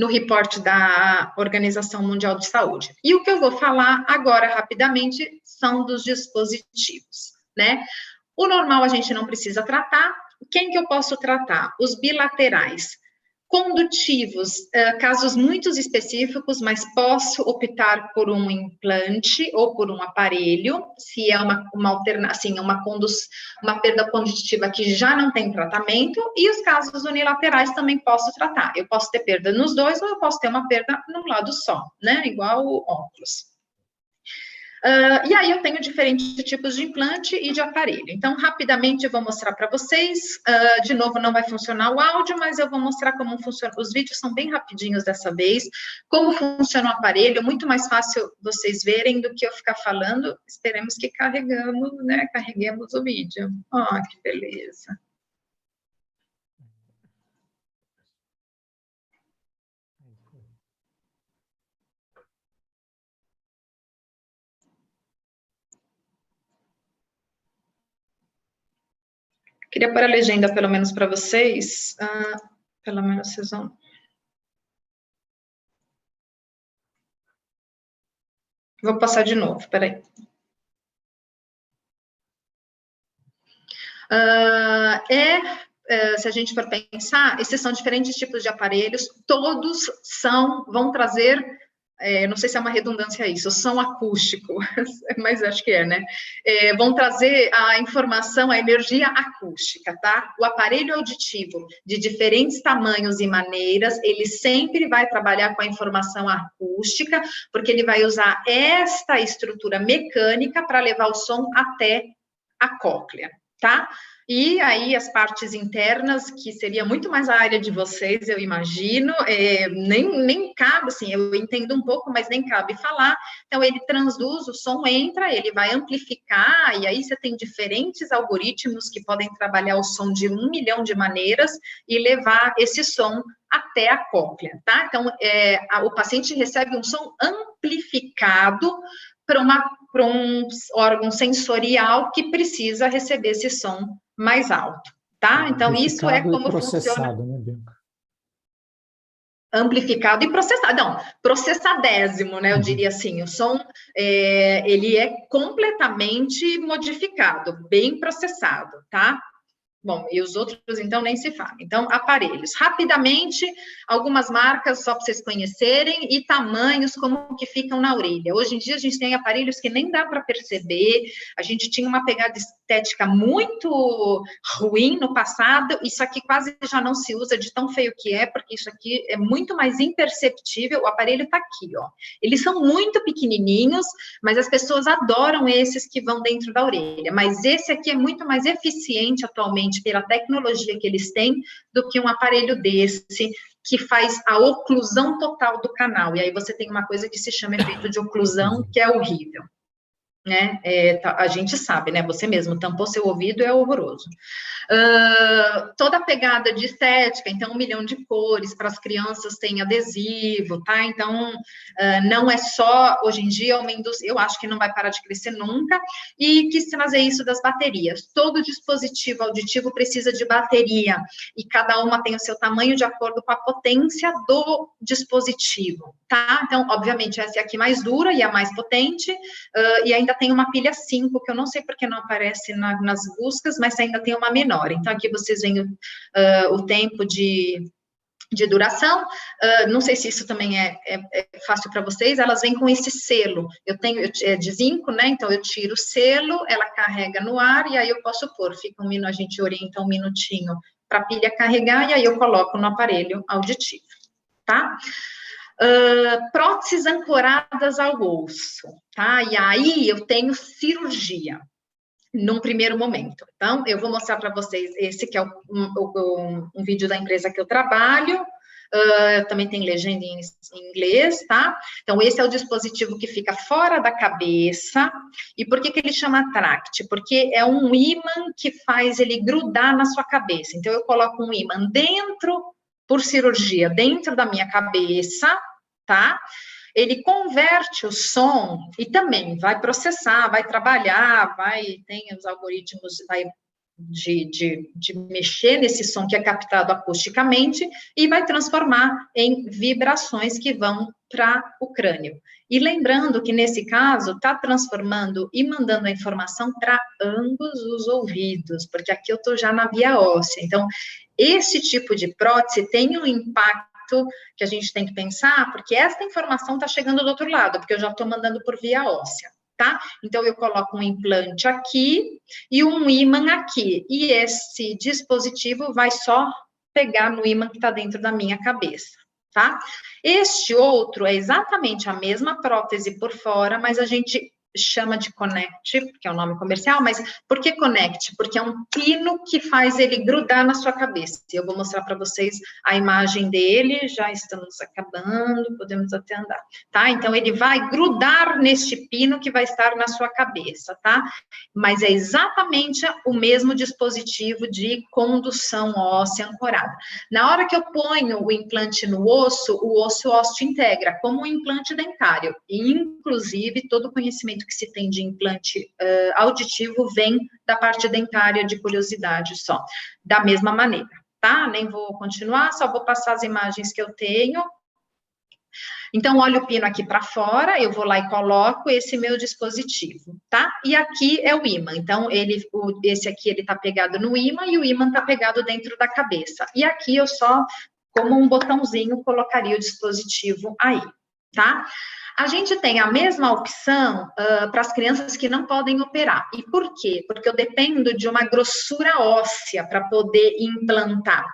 report da Organização Mundial de Saúde. E o que eu vou falar agora, rapidamente, são dos dispositivos, né? O normal a gente não precisa tratar. Quem que eu posso tratar? Os bilaterais. Condutivos, casos muito específicos, mas posso optar por um implante ou por um aparelho, se é uma assim, uma perda condutiva que já não tem tratamento, e os casos unilaterais também posso tratar. Eu posso ter perda nos dois, ou eu posso ter uma perda num lado só, né? Igual o óculos. E aí eu tenho diferentes tipos de implante e de aparelho. Então, rapidamente eu vou mostrar para vocês. De novo, não vai funcionar o áudio, mas eu vou mostrar como funciona. Os vídeos são bem rapidinhos dessa vez. Como funciona o aparelho, muito mais fácil vocês verem do que eu ficar falando. Esperemos que carreguemos o vídeo. Ó, que beleza. Queria pôr a legenda, pelo menos, para vocês. Pelo menos vocês vão... Vou passar de novo, peraí. Se a gente for pensar, esses são diferentes tipos de aparelhos, todos vão trazer... não sei se é uma redundância isso, som acústico, mas acho que né? Vão trazer a informação, a energia acústica, tá? O aparelho auditivo, de diferentes tamanhos e maneiras, ele sempre vai trabalhar com a informação acústica, porque ele vai usar esta estrutura mecânica para levar o som até a cóclea, tá? E aí as partes internas, que seria muito mais a área de vocês, eu imagino, nem cabe, assim, eu entendo um pouco, mas nem cabe falar. Então, ele transduz, o som entra, ele vai amplificar, e aí você tem diferentes algoritmos que podem trabalhar o som de 1 milhão de maneiras e levar esse som até a cóclea, tá? Então, o paciente recebe um som amplificado para um órgão sensorial que precisa receber esse som mais alto, tá? Então, isso é como funciona. Né, Bianca? Amplificado e processado. Não, processadésimo, né? Eu diria assim, o som, ele é completamente modificado, bem processado, tá? Bom, e os outros, então, nem se fala. Então, aparelhos. Rapidamente, algumas marcas, só para vocês conhecerem, e tamanhos, como que ficam na orelha. Hoje em dia, a gente tem aparelhos que nem dá para perceber, a gente tinha uma pegada estética muito ruim no passado, isso aqui quase já não se usa de tão feio que é, porque isso aqui é muito mais imperceptível, o aparelho está aqui, ó. Eles são muito pequenininhos, mas as pessoas adoram esses que vão dentro da orelha, mas esse aqui é muito mais eficiente atualmente, pela tecnologia que eles têm, do que um aparelho desse, que faz a oclusão total do canal. E aí você tem uma coisa que se chama efeito de oclusão, que é horrível. Né? A gente sabe, né? Você mesmo tampou seu ouvido, é horroroso. Toda a pegada de estética, então 1 milhão de cores, para as crianças tem adesivo, tá? Então, não é só, hoje em dia, eu acho que não vai parar de crescer nunca, e quis trazer isso das baterias. Todo dispositivo auditivo precisa de bateria, e cada uma tem o seu tamanho de acordo com a potência do dispositivo, tá? Então, obviamente, essa é aqui mais dura e a mais potente, e ainda tem uma pilha 5, que eu não sei porque não aparece nas buscas, mas ainda tem uma menor. Então, aqui vocês veem o tempo de duração. Não sei se isso também é fácil para vocês. Elas vêm com esse selo. É de zinco, né? Então, eu tiro o selo, ela carrega no ar, e aí eu posso pôr. A gente orienta 1 minutinho para a pilha carregar, e aí eu coloco no aparelho auditivo, tá? Próteses ancoradas ao osso, tá? E aí eu tenho cirurgia num primeiro momento. Então, eu vou mostrar para vocês esse que é um vídeo da empresa que eu trabalho. Também tem legenda em inglês, tá? Então, esse é o dispositivo que fica fora da cabeça. E por que ele chama tract? Porque é um ímã que faz ele grudar na sua cabeça. Então, eu coloco um ímã por cirurgia, dentro da minha cabeça, tá? Ele converte o som e também vai processar, vai trabalhar, tem os algoritmos de mexer nesse som que é captado acusticamente e vai transformar em vibrações que vão para o crânio. E lembrando que, nesse caso, está transformando e mandando a informação para ambos os ouvidos, porque aqui eu estou já na via óssea. Então, esse tipo de prótese tem um impacto que a gente tem que pensar, porque essa informação está chegando do outro lado, porque eu já estou mandando por via óssea, tá? Então, eu coloco um implante aqui e um ímã aqui, e esse dispositivo vai só pegar no ímã que está dentro da minha cabeça, tá? Este outro é exatamente a mesma prótese por fora, mas a gente chama de Connect, que é o nome comercial, mas por que Connect? Porque é um pino que faz ele grudar na sua cabeça. Eu vou mostrar para vocês a imagem dele, já estamos acabando, podemos até andar, tá? Então, ele vai grudar neste pino que vai estar na sua cabeça, tá? Mas é exatamente o mesmo dispositivo de condução óssea ancorada. Na hora que eu ponho o implante no osso, o osso osteointegra, como um implante dentário. E, inclusive, todo o conhecimento que se tem de implante auditivo vem da parte dentária, de curiosidade só. Da mesma maneira, tá? Nem vou continuar, só vou passar as imagens que eu tenho. Então, olha o pino aqui para fora, eu vou lá e coloco esse meu dispositivo, tá? E aqui é o ímã. Então, esse aqui, ele tá pegado no ímã e o ímã tá pegado dentro da cabeça. E aqui eu só, como um botãozinho, colocaria o dispositivo aí, tá? A gente tem a mesma opção para as crianças que não podem operar. E por quê? Porque eu dependo de uma grossura óssea para poder implantar.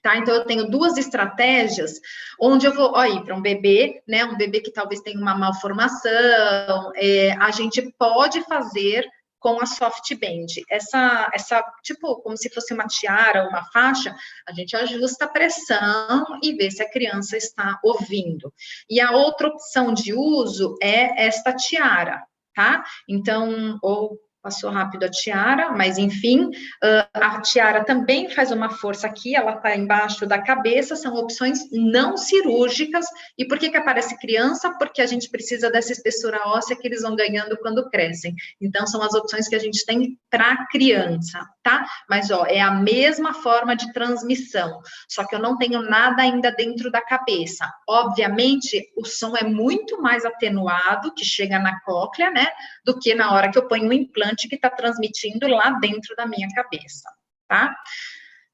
Tá? Então, eu tenho duas estratégias onde eu vou ir para um bebê, né? Um bebê que talvez tenha uma malformação, a gente pode fazer com a soft band. Essa, tipo, como se fosse uma tiara, uma faixa, a gente ajusta a pressão e vê se a criança está ouvindo. E a outra opção de uso é esta tiara, tá? Então, ou passou rápido a tiara, mas enfim, a tiara também faz uma força aqui, ela está embaixo da cabeça, são opções não cirúrgicas. E por que aparece criança? Porque a gente precisa dessa espessura óssea que eles vão ganhando quando crescem. Então, são as opções que a gente tem para criança, tá? Mas, é a mesma forma de transmissão, só que eu não tenho nada ainda dentro da cabeça. Obviamente, o som é muito mais atenuado, que chega na cóclea, né, do que na hora que eu ponho um implante que está transmitindo lá dentro da minha cabeça, tá?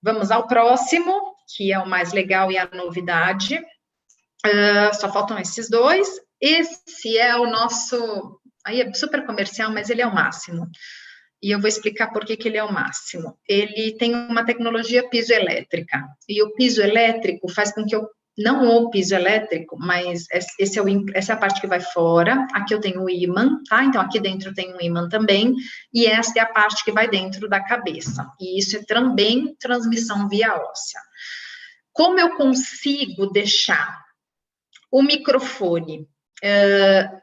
Vamos ao próximo, que é o mais legal e a novidade. Só faltam esses dois. Esse é o nosso... Aí é super comercial, mas ele é o máximo. E eu vou explicar por que ele é o máximo. Ele tem uma tecnologia piezoelétrica. E o piezoelétrico faz com que eu... Não o piso elétrico, mas essa é a parte que vai fora. Aqui eu tenho o ímã, tá? Então, aqui dentro tem um ímã também. E essa é a parte que vai dentro da cabeça. E isso é também transmissão via óssea. Como eu consigo deixar o microfone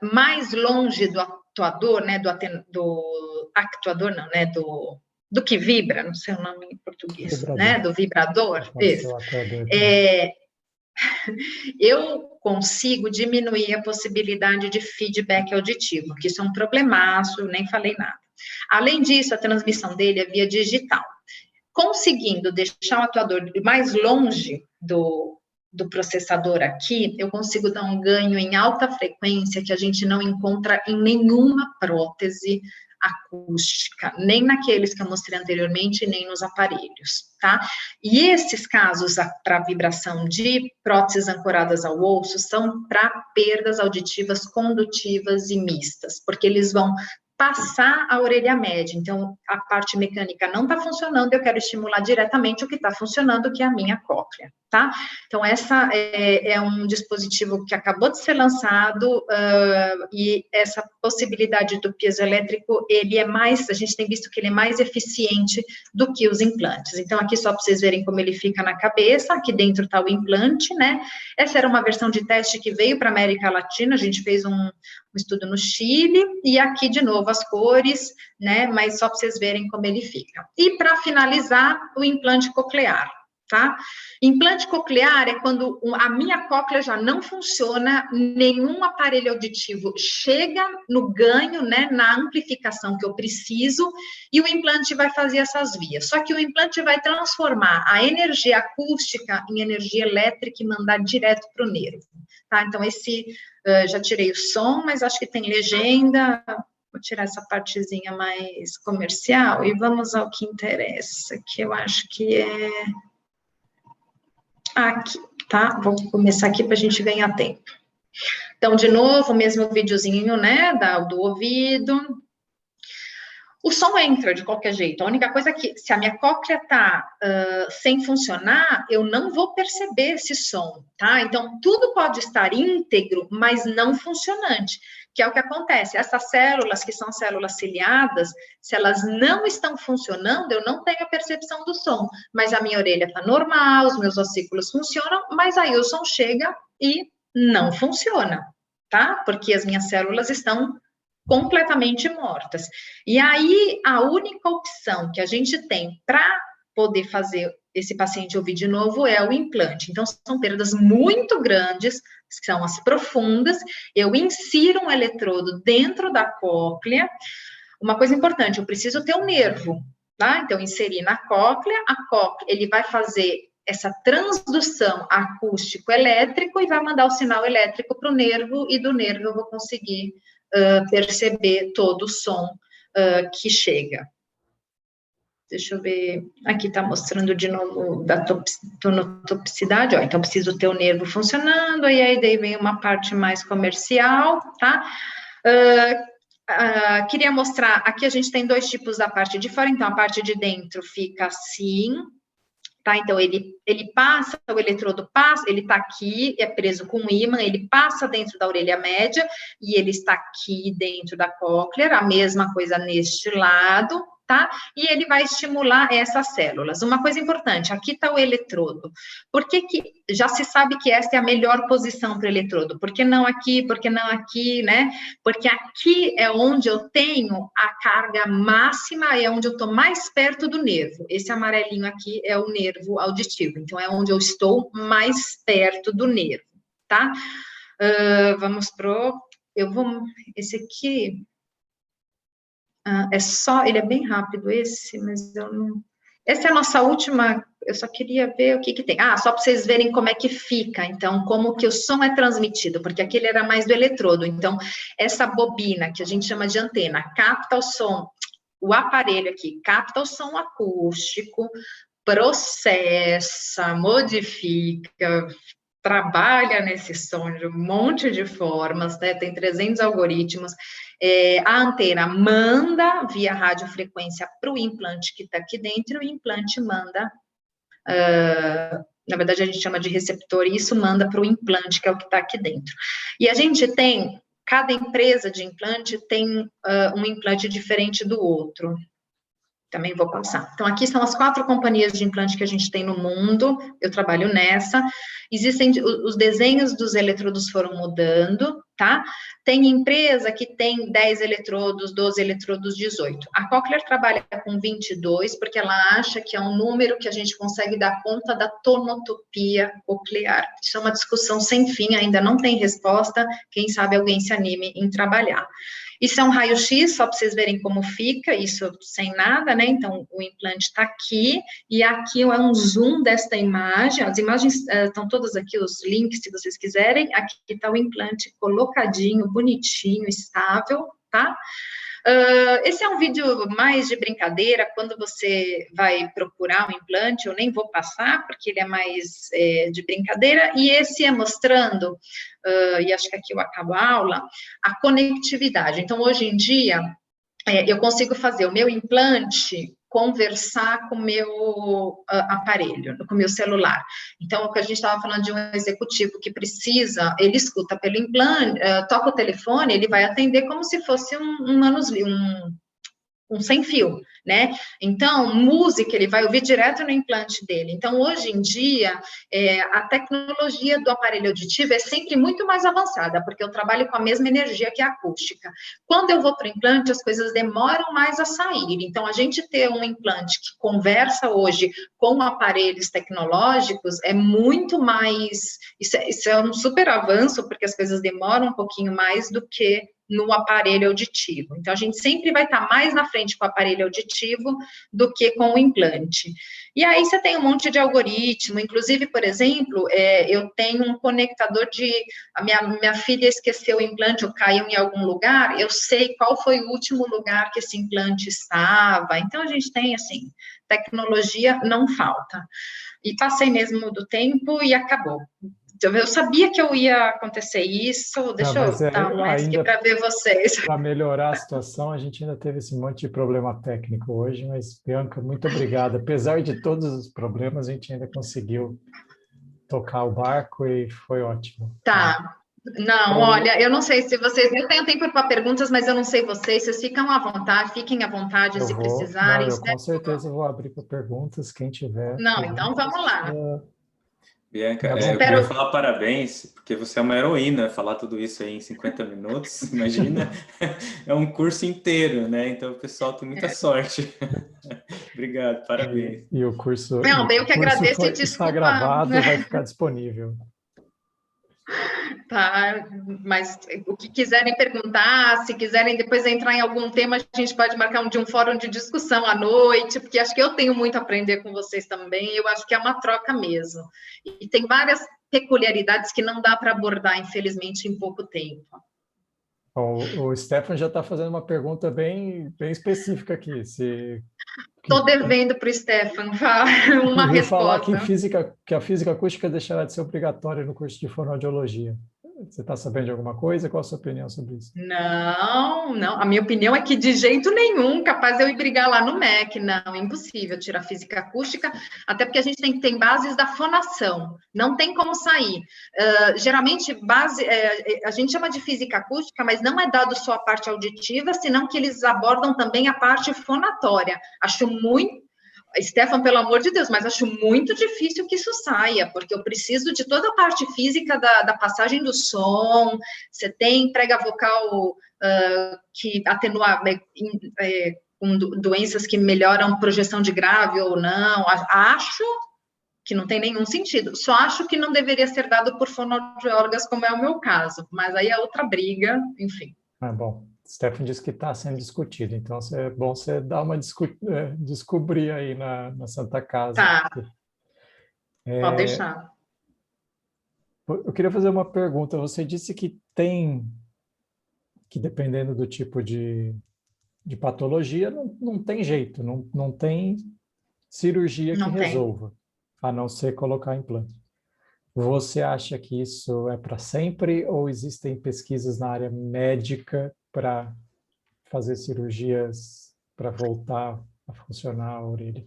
mais longe do atuador, né? Do actuador, não, né? Do que vibra, não sei o nome em português, vibrador, né? Do vibrador. Isso. Eu consigo diminuir a possibilidade de feedback auditivo, que isso é um problemaço, nem falei nada. Além disso, a transmissão dele é via digital. Conseguindo deixar o atuador mais longe do processador aqui, eu consigo dar um ganho em alta frequência que a gente não encontra em nenhuma prótese acústica, nem naqueles que eu mostrei anteriormente, nem nos aparelhos, tá? E esses casos para vibração de próteses ancoradas ao osso são para perdas auditivas condutivas e mistas, porque eles vão passar a orelha média. Então, a parte mecânica não está funcionando, eu quero estimular diretamente o que está funcionando, que é a minha cóclea, tá? Então, essa é um dispositivo que acabou de ser lançado, e essa possibilidade do piezoelétrico, ele é mais, a gente tem visto que ele é mais eficiente do que os implantes. Então, aqui só para vocês verem como ele fica na cabeça, aqui dentro está o implante, né? Essa era uma versão de teste que veio para a América Latina, a gente fez um estudo no Chile, e aqui, de novo, as cores, né, mas só para vocês verem como ele fica. E, para finalizar, o implante coclear, tá? Implante coclear é quando a minha cóclea já não funciona, nenhum aparelho auditivo chega no ganho, né, na amplificação que eu preciso, e o implante vai fazer essas vias. Só que o implante vai transformar a energia acústica em energia elétrica e mandar direto para o nervo. tá? Então, esse, já tirei o som, mas acho que tem legenda. Vou tirar essa partezinha mais comercial e vamos ao que interessa, que eu acho que é aqui, tá? Vou começar aqui para a gente ganhar tempo. Então, de novo, o mesmo videozinho, né, do ouvido. O som entra de qualquer jeito. A única coisa é que, se a minha cóclea está sem funcionar, eu não vou perceber esse som, tá? Então, tudo pode estar íntegro, mas não funcionante, que é o que acontece. Essas células, que são células ciliadas, se elas não estão funcionando, eu não tenho a percepção do som, mas a minha orelha está normal, os meus ossículos funcionam, mas aí o som chega e não funciona, tá? Porque as minhas células estão completamente mortas. E aí, a única opção que a gente tem para poder fazer esse paciente ouvir de novo é o implante. Então, são perdas muito grandes, que são as profundas. Eu insiro um eletrodo dentro da cóclea. Uma coisa importante, eu preciso ter um nervo, tá? Então, inserir na cóclea, ele vai fazer essa transdução acústico-elétrico e vai mandar o sinal elétrico para o nervo, e do nervo eu vou conseguir perceber todo o som que chega. Deixa eu ver, aqui está mostrando de novo da tonotoxicidade, ó, então preciso ter o nervo funcionando, e aí daí vem uma parte mais comercial, tá? Queria mostrar, aqui a gente tem dois tipos da parte de fora, então a parte de dentro fica assim, tá? Então, ele passa, o eletrodo passa, ele está aqui, é preso com um ímã, ele passa dentro da orelha média, e ele está aqui dentro da cóclea, a mesma coisa neste lado, tá? E ele vai estimular essas células. Uma coisa importante, aqui está o eletrodo. Por que já se sabe que esta é a melhor posição para o eletrodo? Por que não aqui? Por que não aqui, né? Porque aqui é onde eu tenho a carga máxima, é onde eu estou mais perto do nervo. Esse amarelinho aqui é o nervo auditivo, então é onde eu estou mais perto do nervo, tá? Vamos esse aqui... ele é bem rápido esse, mas eu não... Essa é a nossa última, eu só queria ver o que tem. Só para vocês verem como é que fica, então, como que o som é transmitido, porque aquele era mais do eletrodo, então, essa bobina, que a gente chama de antena, capta o som, o aparelho aqui capta o som acústico, processa, modifica, trabalha nesse som de um monte de formas, né? Tem 300 algoritmos. A antena manda via radiofrequência para o implante que está aqui dentro, e o implante manda, na verdade a gente chama de receptor, e isso manda para o implante, que é o que está aqui dentro. E a gente tem, cada empresa de implante tem um implante diferente do outro. Também vou passar. Então, aqui são as 4 companhias de implante que a gente tem no mundo, eu trabalho nessa. Existem, os desenhos dos eletrodos foram mudando, tá? Tem empresa que tem 10 eletrodos, 12 eletrodos, 18. A Cochlear trabalha com 22, porque ela acha que é um número que a gente consegue dar conta da tonotopia coclear. Isso é uma discussão sem fim, ainda não tem resposta, quem sabe alguém se anime em trabalhar. Isso é um raio-x, só para vocês verem como fica, isso sem nada, né? Então, o implante está aqui, e aqui é um zoom desta imagem. As imagens estão todas aqui, os links, se vocês quiserem. Aqui está o implante colocadinho, bonitinho, estável, tá? Esse é um vídeo mais de brincadeira, quando você vai procurar um implante, eu nem vou passar, porque ele é mais de brincadeira, e esse é mostrando, e acho que aqui eu acabo a aula, a conectividade. Então, hoje em dia, eu consigo fazer o meu implante conversar com o meu aparelho, com o meu celular. Então, o que a gente estava falando de um executivo que precisa, ele escuta pelo implante, toca o telefone, ele vai atender como se fosse um sem fio, né? Então, música, ele vai ouvir direto no implante dele. Então, hoje em dia, a tecnologia do aparelho auditivo é sempre muito mais avançada, porque eu trabalho com a mesma energia que a acústica. Quando eu vou para o implante, as coisas demoram mais a sair. Então, a gente ter um implante que conversa hoje com aparelhos tecnológicos é muito mais... Isso é um super avanço, porque as coisas demoram um pouquinho mais do que no aparelho auditivo. Então, a gente sempre vai estar mais na frente com o aparelho auditivo do que com o implante. E aí você tem um monte de algoritmo, inclusive, por exemplo, eu tenho um conectador a minha filha esqueceu o implante ou caiu em algum lugar, eu sei qual foi o último lugar que esse implante estava. Então, a gente tem, assim, tecnologia não falta. E passei mesmo do tempo e acabou. Eu sabia que eu ia acontecer isso, deixa eu dar mais aqui para ver vocês. Para melhorar a situação, a gente ainda teve esse monte de problema técnico hoje, mas, Bianca, muito obrigada. Apesar de todos os problemas, a gente ainda conseguiu tocar o barco e foi ótimo. Tá. Não, olha, eu não sei se vocês... Eu tenho tempo para perguntas, mas eu não sei vocês fiquem à vontade se precisarem. Eu com certeza vou abrir para perguntas, quem tiver. Não, então vamos lá. Bianca, eu queria falar parabéns, porque você é uma heroína, falar tudo isso aí em 50 minutos, imagina, é um curso inteiro, né? Então, o pessoal tem muita sorte. Obrigado, parabéns. E o curso... Não, eu que agradeço e desculpa. Está gravado, vai ficar disponível. Tá, mas o que quiserem perguntar, se quiserem depois entrar em algum tema, a gente pode marcar um fórum de discussão à noite, porque acho que eu tenho muito a aprender com vocês também, eu acho que é uma troca mesmo. E tem várias peculiaridades que não dá para abordar, infelizmente, em pouco tempo. O Stefan já está fazendo uma pergunta bem específica aqui. Estou devendo para o Stefan uma resposta. Falar que a física acústica deixará de ser obrigatória no curso de fonoaudiologia. Você está sabendo de alguma coisa? Qual a sua opinião sobre isso? Não. A minha opinião é que de jeito nenhum, capaz de eu ir brigar lá no MEC. Não, impossível tirar física acústica, até porque a gente tem bases da fonação. Não tem como sair. Geralmente, a gente chama de física acústica, mas não é dado só a parte auditiva, senão que eles abordam também a parte fonatória. Acho muito... Stefan, pelo amor de Deus, mas acho muito difícil que isso saia, porque eu preciso de toda a parte física da passagem do som, você tem prega vocal que atenua com doenças que melhoram projeção de grave ou não, acho que não tem nenhum sentido, só acho que não deveria ser dado por fonoaudiólogas, como é o meu caso, mas aí é outra briga, enfim. Bom. Stefan disse que está sendo discutido, então é bom você dar uma descobrir aí na Santa Casa. Tá, pode deixar. Eu queria fazer uma pergunta. Você disse que dependendo do tipo de patologia, não tem jeito, não tem cirurgia que resolva, a não ser colocar implante. Você acha que isso é para sempre ou existem pesquisas na área médica para fazer cirurgias para voltar a funcionar a orelha?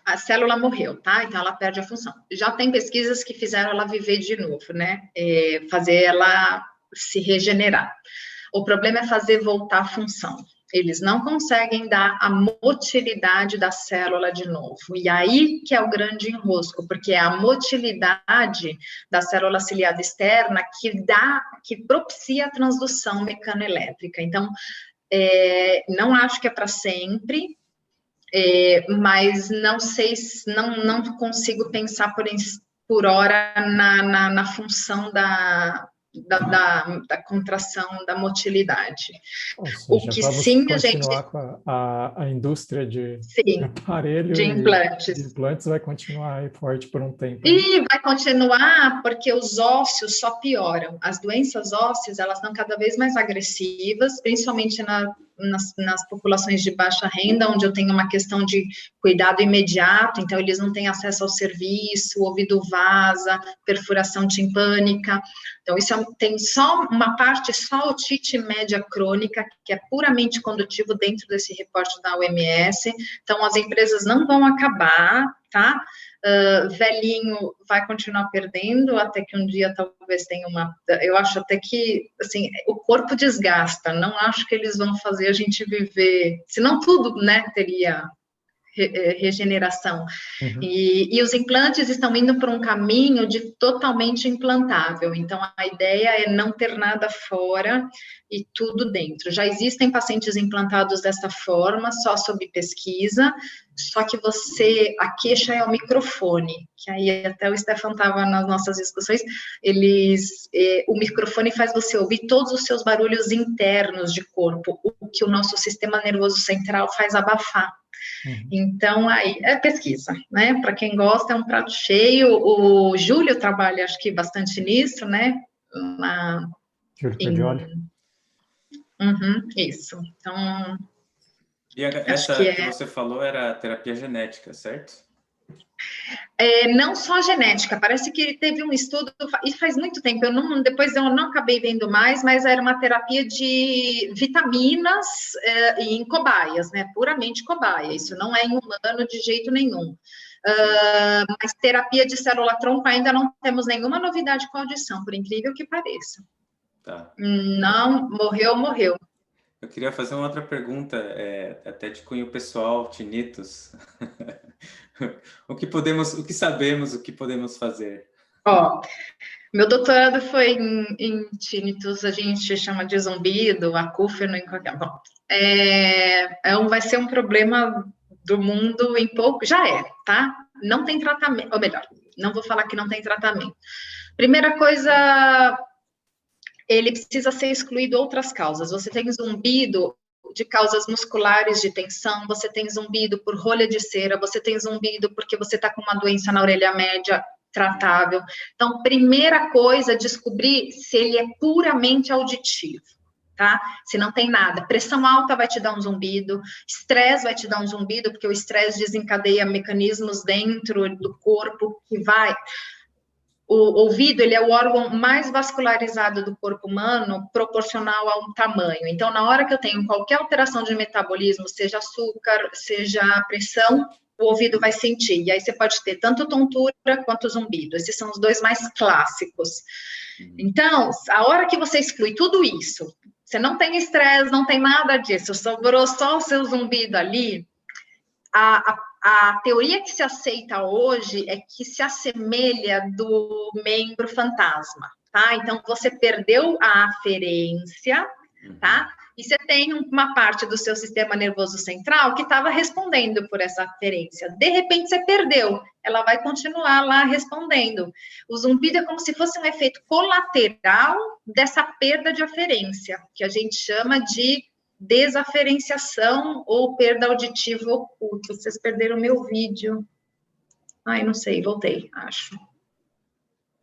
A célula morreu, tá? Então ela perde a função. Já tem pesquisas que fizeram ela viver de novo, né? Fazer ela se regenerar. O problema é fazer voltar a função. Eles não conseguem dar a motilidade da célula de novo. E aí que é o grande enrosco, porque é a motilidade da célula ciliada externa que propicia a transdução mecanoelétrica. Então, não acho que é para sempre, mas não sei, não consigo pensar por hora na função da contração da motilidade. Ou seja, o que sim, a gente continuar com a indústria de aparelho de implantes vai continuar aí forte por um tempo. E vai continuar porque os ósseos só pioram. As doenças ósseas, elas estão cada vez mais agressivas, principalmente nas populações de baixa renda, onde eu tenho uma questão de cuidado imediato, então eles não têm acesso ao serviço, o ouvido vaza, perfuração timpânica. Então, isso tem só uma parte, só otite média crônica, que é puramente condutivo dentro desse reporte da OMS. Então, as empresas não vão acabar, tá? Velhinho vai continuar perdendo, até que um dia talvez tenha eu acho até que, assim, o corpo desgasta, não acho que eles vão fazer a gente viver, senão tudo, né, teria regeneração. Uhum. E os implantes estão indo para um caminho de totalmente implantável, então a ideia é não ter nada fora e tudo dentro. Já existem pacientes implantados dessa forma, só sob pesquisa, só que a queixa é o microfone, que aí até o Stefan estava nas nossas discussões, o microfone faz você ouvir todos os seus barulhos internos de corpo, o que o nosso sistema nervoso central faz abafar. Então, aí é pesquisa, né? Para quem gosta, é um prato cheio. O Júlio trabalha, acho que, bastante nisso, né? Júlio Perdioli. Isso. Então, e essa que você falou era terapia genética, certo? Não só genética, parece que teve um estudo, e faz muito tempo, depois eu não acabei vendo mais, mas era uma terapia de vitaminas em cobaias, né? Puramente cobaia, isso não é em humano de jeito nenhum. Mas terapia de célula-tronco ainda não temos nenhuma novidade com audição, por incrível que pareça. Tá. Não, morreu. Eu queria fazer uma outra pergunta, até de cunho pessoal, tinnitus. O que sabemos, o que podemos fazer? Meu doutorado foi em tinnitus, a gente chama de zumbido, acúfeno, em qualquer... Bom, vai ser um problema do mundo em pouco... Já tá? Não tem tratamento, ou melhor, não vou falar que não tem tratamento. Primeira coisa, ele precisa ser excluído outras causas. Você tem zumbido de causas musculares de tensão, você tem zumbido por rolha de cera, você tem zumbido porque você está com uma doença na orelha média tratável. Então, primeira coisa, descobrir se ele é puramente auditivo, tá? Se não tem nada. Pressão alta vai te dar um zumbido, estresse vai te dar um zumbido, porque o estresse desencadeia mecanismos dentro do corpo que vai... O ouvido, ele é o órgão mais vascularizado do corpo humano, proporcional ao tamanho. Então, na hora que eu tenho qualquer alteração de metabolismo, seja açúcar, seja pressão, o ouvido vai sentir. E aí você pode ter tanto tontura quanto zumbido. Esses são os dois mais clássicos. Então, a hora que você exclui tudo isso, você não tem estresse, não tem nada disso, sobrou só o seu zumbido ali, a teoria que se aceita hoje é que se assemelha do membro fantasma, tá? Então, você perdeu a aferência, tá? E você tem uma parte do seu sistema nervoso central que estava respondendo por essa aferência. De repente, você perdeu. Ela vai continuar lá respondendo. O zumbido é como se fosse um efeito colateral dessa perda de aferência, que a gente chama de desaferenciação ou perda auditiva oculta. Vocês perderam meu vídeo. Ai, não sei, voltei, acho.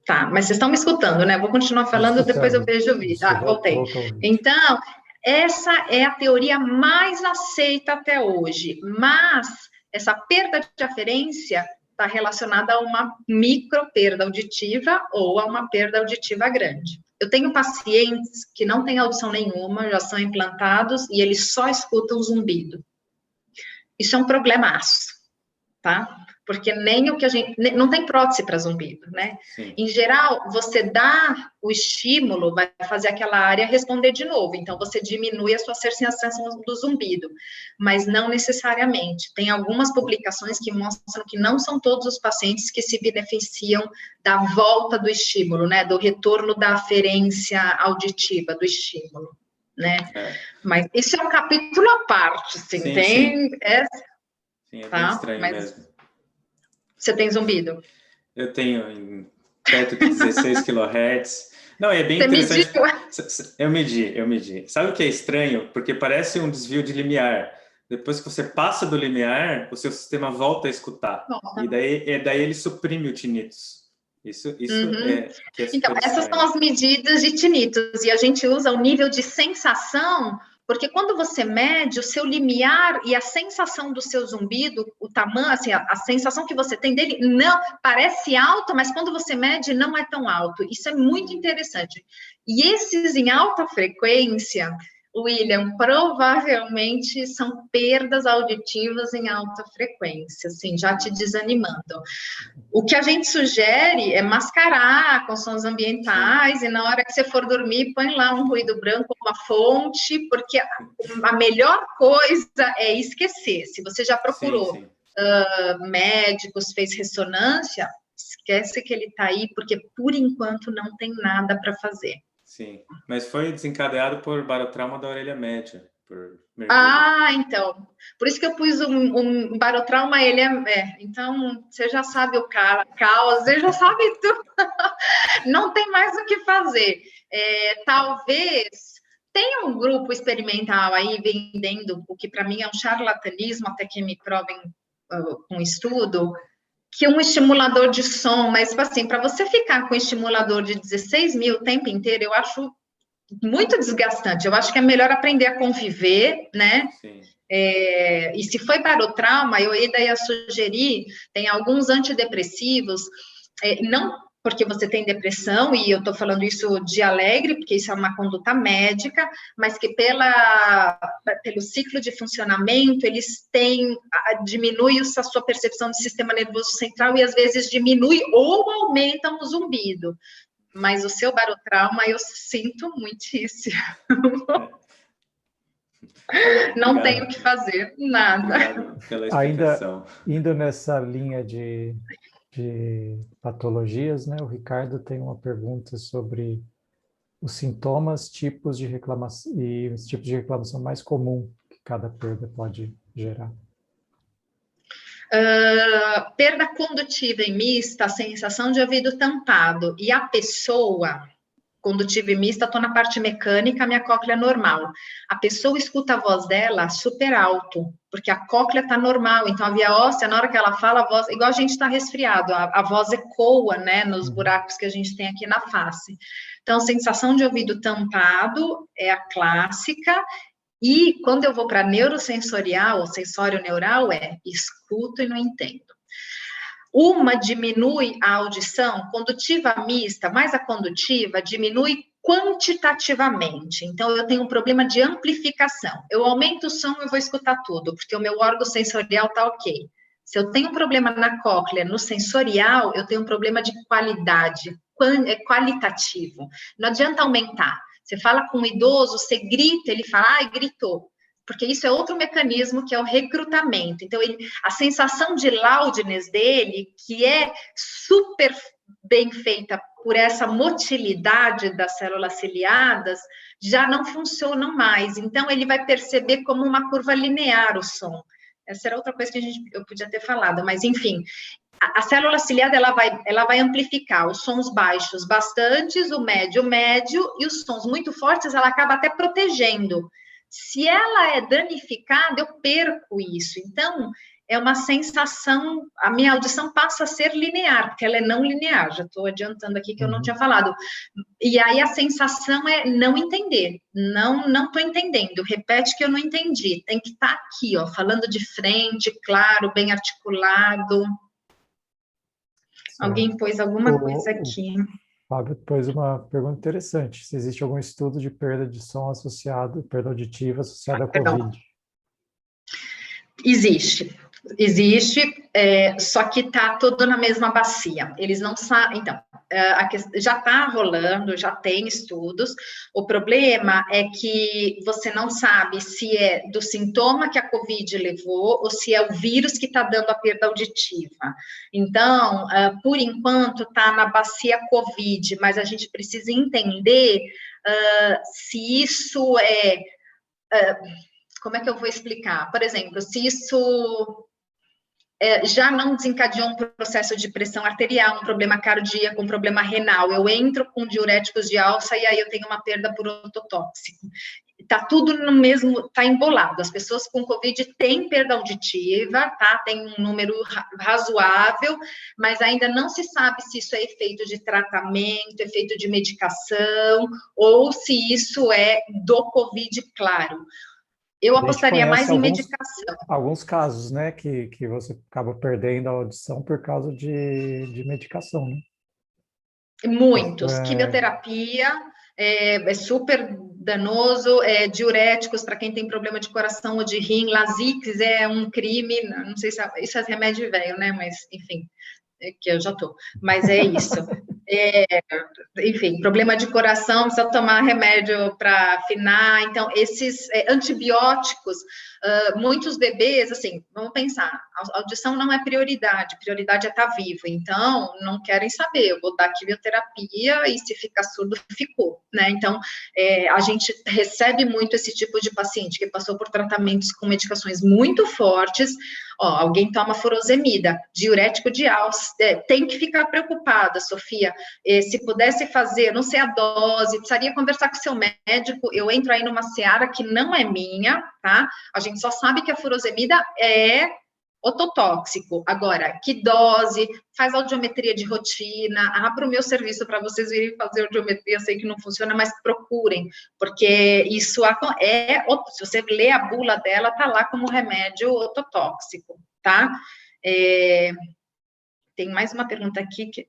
Tá, mas vocês estão me escutando, né? Vou continuar falando, depois eu vejo o vídeo. Voltei. Então, essa é a teoria mais aceita até hoje, mas essa perda de aferência está relacionada a uma micro perda auditiva ou a uma perda auditiva grande. Eu tenho pacientes que não têm audição nenhuma, já são implantados e eles só escutam zumbido. Isso é um problemaço, tá? Porque nem o que a gente... Não tem prótese para zumbido, né? Sim. Em geral, você dá o estímulo, vai fazer aquela área responder de novo. Então, você diminui a sua sensação do zumbido. Mas não necessariamente. Tem algumas publicações que mostram que não são todos os pacientes que se beneficiam da volta do estímulo, né? Do retorno da aferência auditiva do estímulo, né? Mas isso é um capítulo à parte, assim, sim, tem... Sim, é bem estranho mesmo. Você tem zumbido? Eu tenho perto de 16 kHz. Não, é bem interessante. Eu medi. Sabe o que é estranho? Porque parece um desvio de limiar. Depois que você passa do limiar, o seu sistema volta a escutar. E daí ele suprime o tinnitus. Isso que é então, essas são as medidas de tinnitus. E a gente usa o nível de sensação... Porque quando você mede o seu limiar e a sensação do seu zumbido, o tamanho, assim, a sensação que você tem dele, não parece alto, mas quando você mede, não é tão alto. Isso é muito interessante. E esses em alta frequência, William, provavelmente são perdas auditivas em alta frequência, assim, já te desanimando. O que a gente sugere é mascarar com sons ambientais e na hora que você for dormir, põe lá um ruído branco, uma fonte, porque a melhor coisa é esquecer. Se você já procurou médicos, fez ressonância, esquece que ele está aí, porque por enquanto não tem nada para fazer. Sim, mas foi desencadeado por barotrauma da orelha média. Então, por isso que eu pus um barotrauma, ele então, você já sabe o caos, você já sabe tudo, não tem mais o que fazer. Talvez tenha um grupo experimental aí vendendo o que para mim é um charlatanismo, até que me provem com estudo, que um estimulador de som, mas tipo assim, para você ficar com um estimulador de 16 mil o tempo inteiro, eu acho muito desgastante. Eu acho que é melhor aprender a conviver, né? Sim. E se foi barotrauma, eu ainda ia sugerir, tem alguns antidepressivos, não porque você tem depressão, e eu estou falando isso de alegre, porque isso é uma conduta médica, mas que pelo ciclo de funcionamento, eles diminui a sua percepção de sistema nervoso central e às vezes diminui ou aumentam o zumbido. Mas o seu barotrauma, eu sinto muitíssimo. Não tenho o que fazer, nada. Obrigado pela explicação. Ainda indo nessa linha de patologias, né? O Ricardo tem uma pergunta sobre os sintomas, tipos de reclamação e os tipos de reclamação mais comum que cada perda pode gerar. Perda condutiva e mista, sensação de ouvido tampado, e a pessoa condutiva e mista, estou na parte mecânica, minha cóclea é normal. A pessoa escuta a voz dela super alto, porque a cóclea está normal, então a via óssea, na hora que ela fala, a voz, igual a gente está resfriado, a voz ecoa, né, nos buracos que a gente tem aqui na face. Então, sensação de ouvido tampado é a clássica, e quando eu vou para neurosensorial, ou sensório neural, escuto e não entendo. Uma diminui a audição, condutiva mista, mas a condutiva diminui quantitativamente. Então, eu tenho um problema de amplificação. Eu aumento o som, eu vou escutar tudo, porque o meu órgão sensorial está ok. Se eu tenho um problema na cóclea, no sensorial, eu tenho um problema de qualidade, qualitativo. Não adianta aumentar. Você fala com um idoso, você grita, ele fala, gritou. Porque isso é outro mecanismo, que é o recrutamento. Então, a sensação de loudness dele, que é super bem feita por essa motilidade das células ciliadas, já não funcionam mais. Então, ele vai perceber como uma curva linear o som. Essa era outra coisa que eu podia ter falado, mas, enfim, a célula ciliada, ela vai amplificar os sons baixos bastantes, o médio, e os sons muito fortes, ela acaba até protegendo. Se ela é danificada, eu perco isso. Então, é uma sensação, a minha audição passa a ser linear, porque ela é não linear, já estou adiantando aqui que eu não tinha falado. E aí a sensação é não entender, não estou entendendo, repete que eu não entendi, tem que estar aqui, ó, falando de frente, claro, bem articulado. Alguém pôs alguma coisa aqui. Fábio pôs uma pergunta interessante. Se existe algum estudo de perda de som perda auditiva associada à Covid? Existe, só que está tudo na mesma bacia. Eles não sabem, então, já está rolando, já tem estudos. O problema é que você não sabe se é do sintoma que a Covid levou ou se é o vírus que está dando a perda auditiva. Então, por enquanto, está na bacia Covid, mas a gente precisa entender se isso como é que eu vou explicar? Por exemplo, se isso já não desencadeou um processo de pressão arterial, um problema cardíaco, um problema renal, eu entro com diuréticos de alça e aí eu tenho uma perda por ototóxico. Está tudo no mesmo, está embolado. As pessoas com Covid têm perda auditiva, tá? Tem um número razoável, mas ainda não se sabe se isso é efeito de tratamento, efeito de medicação, ou se isso é do Covid, claro. Eu apostaria mais em medicação. Alguns casos, né, que você acaba perdendo a audição por causa de medicação, né? Muitos. Quimioterapia é super danoso, diuréticos para quem tem problema de coração ou de rim, Lasix é um crime, não sei se isso é remédio velho, né, mas enfim, que eu já tô, mas é isso. Enfim, problema de coração, precisa tomar remédio para afinar. Então, esses antibióticos, Muitos bebês, assim, vamos pensar, a audição não é prioridade é estar vivo, então não querem saber, eu vou dar quimioterapia e se ficar surdo, ficou, né? Então, a gente recebe muito esse tipo de paciente que passou por tratamentos com medicações muito fortes. Alguém toma furosemida, diurético de Alce, tem que ficar preocupada, Sofia, se pudesse fazer, não sei a dose, precisaria conversar com o seu médico, eu entro aí numa seara que não é minha, tá? A gente só sabe que a furosemida é ototóxico. Agora, que dose, faz audiometria de rotina, abro o meu serviço para vocês virem fazer audiometria, sei que não funciona, mas procurem, porque isso se você lê a bula dela, tá lá como remédio ototóxico, tá? Tem mais uma pergunta aqui que...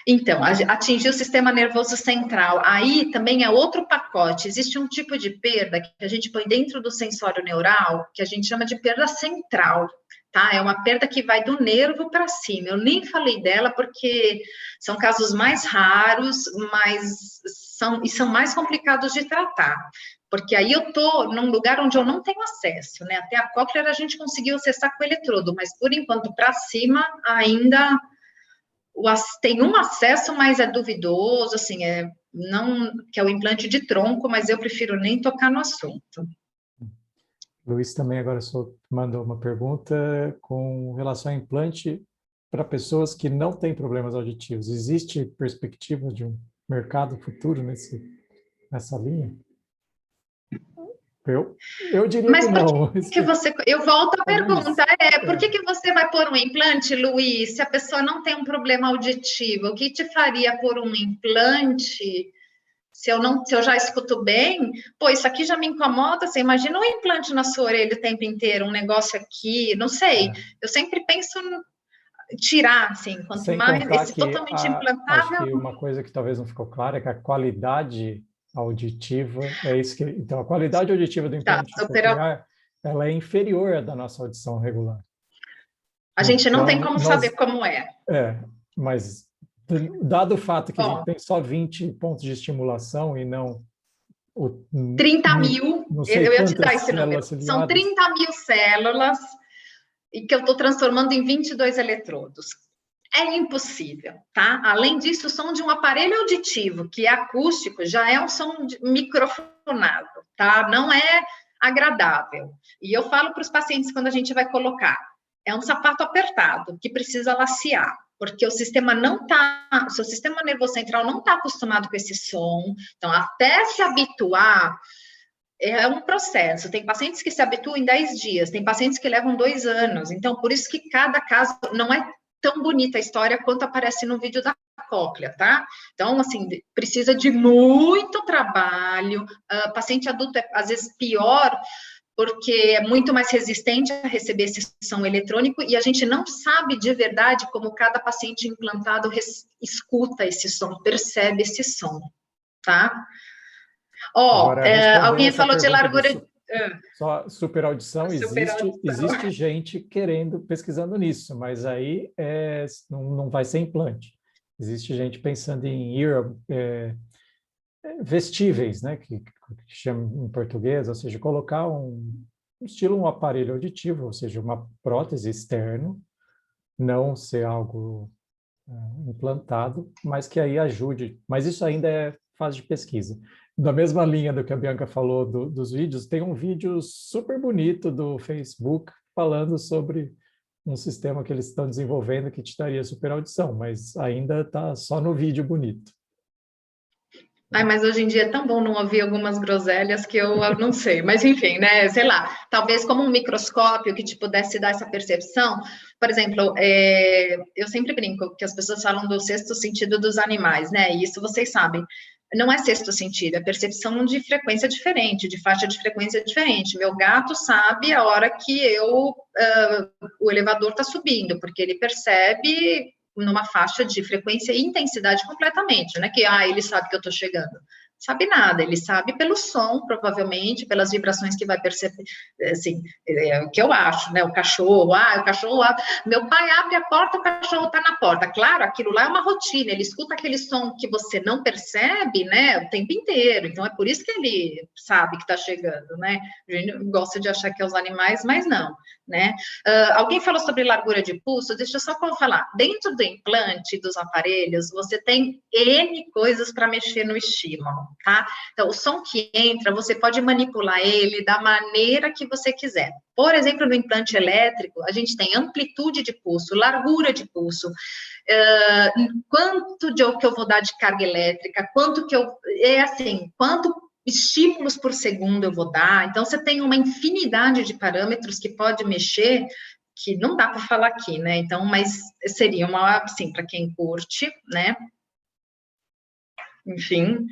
Então, atingir o sistema nervoso central, aí também é outro pacote, existe um tipo de perda que a gente põe dentro do sensório neural, que a gente chama de perda central, tá? É uma perda que vai do nervo para cima, eu nem falei dela porque são casos mais raros, são mais complicados de tratar, porque aí eu tô num lugar onde eu não tenho acesso, né? Até a cóclea a gente conseguiu acessar com o eletrodo, mas por enquanto para cima ainda... tem um acesso, mas é duvidoso, assim, não, que é o implante de tronco, mas eu prefiro nem tocar no assunto. Luiz também agora só mandou uma pergunta com relação a implante para pessoas que não têm problemas auditivos. Existe perspectiva de um mercado futuro nessa linha? Eu diria mas que não. Eu volto à pergunta, por que você vai pôr um implante, Luiz, se a pessoa não tem um problema auditivo? O que te faria pôr um implante se eu já escuto bem? Pô, isso aqui já me incomoda, você imagina um implante na sua orelha o tempo inteiro, um negócio aqui, não sei, eu sempre penso tirar, assim, quanto sem mais, contar esse que totalmente implantável... Acho que uma coisa que talvez não ficou clara é que a qualidade auditiva é isso que... Então, a qualidade auditiva do implante coclear, ela é inferior à da nossa audição regular. A gente não tem como saber como é. Mas dado o fato que a gente tem só 20 pontos de estimulação e não... 30 mil, eu ia te dar esse número. São 30 mil células e que eu estou transformando em 22 eletrodos. É impossível, tá? Além disso, o som de um aparelho auditivo, que é acústico, já é um som microfonado, tá? Não é agradável. E eu falo para os pacientes quando a gente vai colocar, é um sapato apertado, que precisa lacear, porque o seu sistema nervoso central não está acostumado com esse som, então até se habituar, é um processo. Tem pacientes que se habituam em 10 dias, tem pacientes que levam 2 anos, então por isso que cada caso não é tão bonita a história quanto aparece no vídeo da cóclea, tá? Então, assim, precisa de muito trabalho, paciente adulto é às vezes pior, porque é muito mais resistente a receber esse som eletrônico e a gente não sabe de verdade como cada paciente implantado escuta esse som, percebe esse som, tá? Alguém falou de largura... Só superaudição, existe gente pesquisando nisso, mas aí não vai ser implante. Existe gente pensando em vestíveis, né, que chama em português, ou seja, colocar um aparelho auditivo, ou seja, uma prótese externo, não ser algo implantado, mas que aí ajude. Mas isso ainda é fase de pesquisa. Da mesma linha do que a Bianca falou dos vídeos, tem um vídeo super bonito do Facebook falando sobre um sistema que eles estão desenvolvendo que te daria superaudição, mas ainda está só no vídeo bonito. Mas hoje em dia é tão bom não ouvir algumas groselhas que eu não sei, mas enfim, né, sei lá, talvez como um microscópio que te pudesse dar essa percepção. Por exemplo, eu sempre brinco que as pessoas falam do sexto sentido dos animais, né, e isso vocês sabem. Não é sexto sentido, é percepção de frequência diferente, de faixa de frequência diferente. Meu gato sabe a hora que o elevador está subindo, porque ele percebe numa faixa de frequência e intensidade completamente, não é que ele sabe que eu estou chegando. Sabe nada, ele sabe pelo som, provavelmente, pelas vibrações que vai perceber, assim, é o que eu acho, né? O cachorro, meu pai abre a porta, o cachorro está na porta. Claro, aquilo lá é uma rotina, ele escuta aquele som que você não percebe, né, o tempo inteiro, então é por isso que ele sabe que está chegando, né? A gente gosta de achar que é os animais, mas não, né? Alguém falou sobre largura de pulso, deixa eu só falar, dentro do implante dos aparelhos, você tem N coisas para mexer no estímulo, tá? Então, o som que entra, você pode manipular ele da maneira que você quiser. Por exemplo, no implante elétrico, a gente tem amplitude de pulso, largura de pulso, quanto que eu vou dar de carga elétrica, quanto estímulos por segundo eu vou dar. Então, você tem uma infinidade de parâmetros que pode mexer, que não dá para falar aqui, né? Então, mas seria uma, assim, para quem curte, né? Enfim.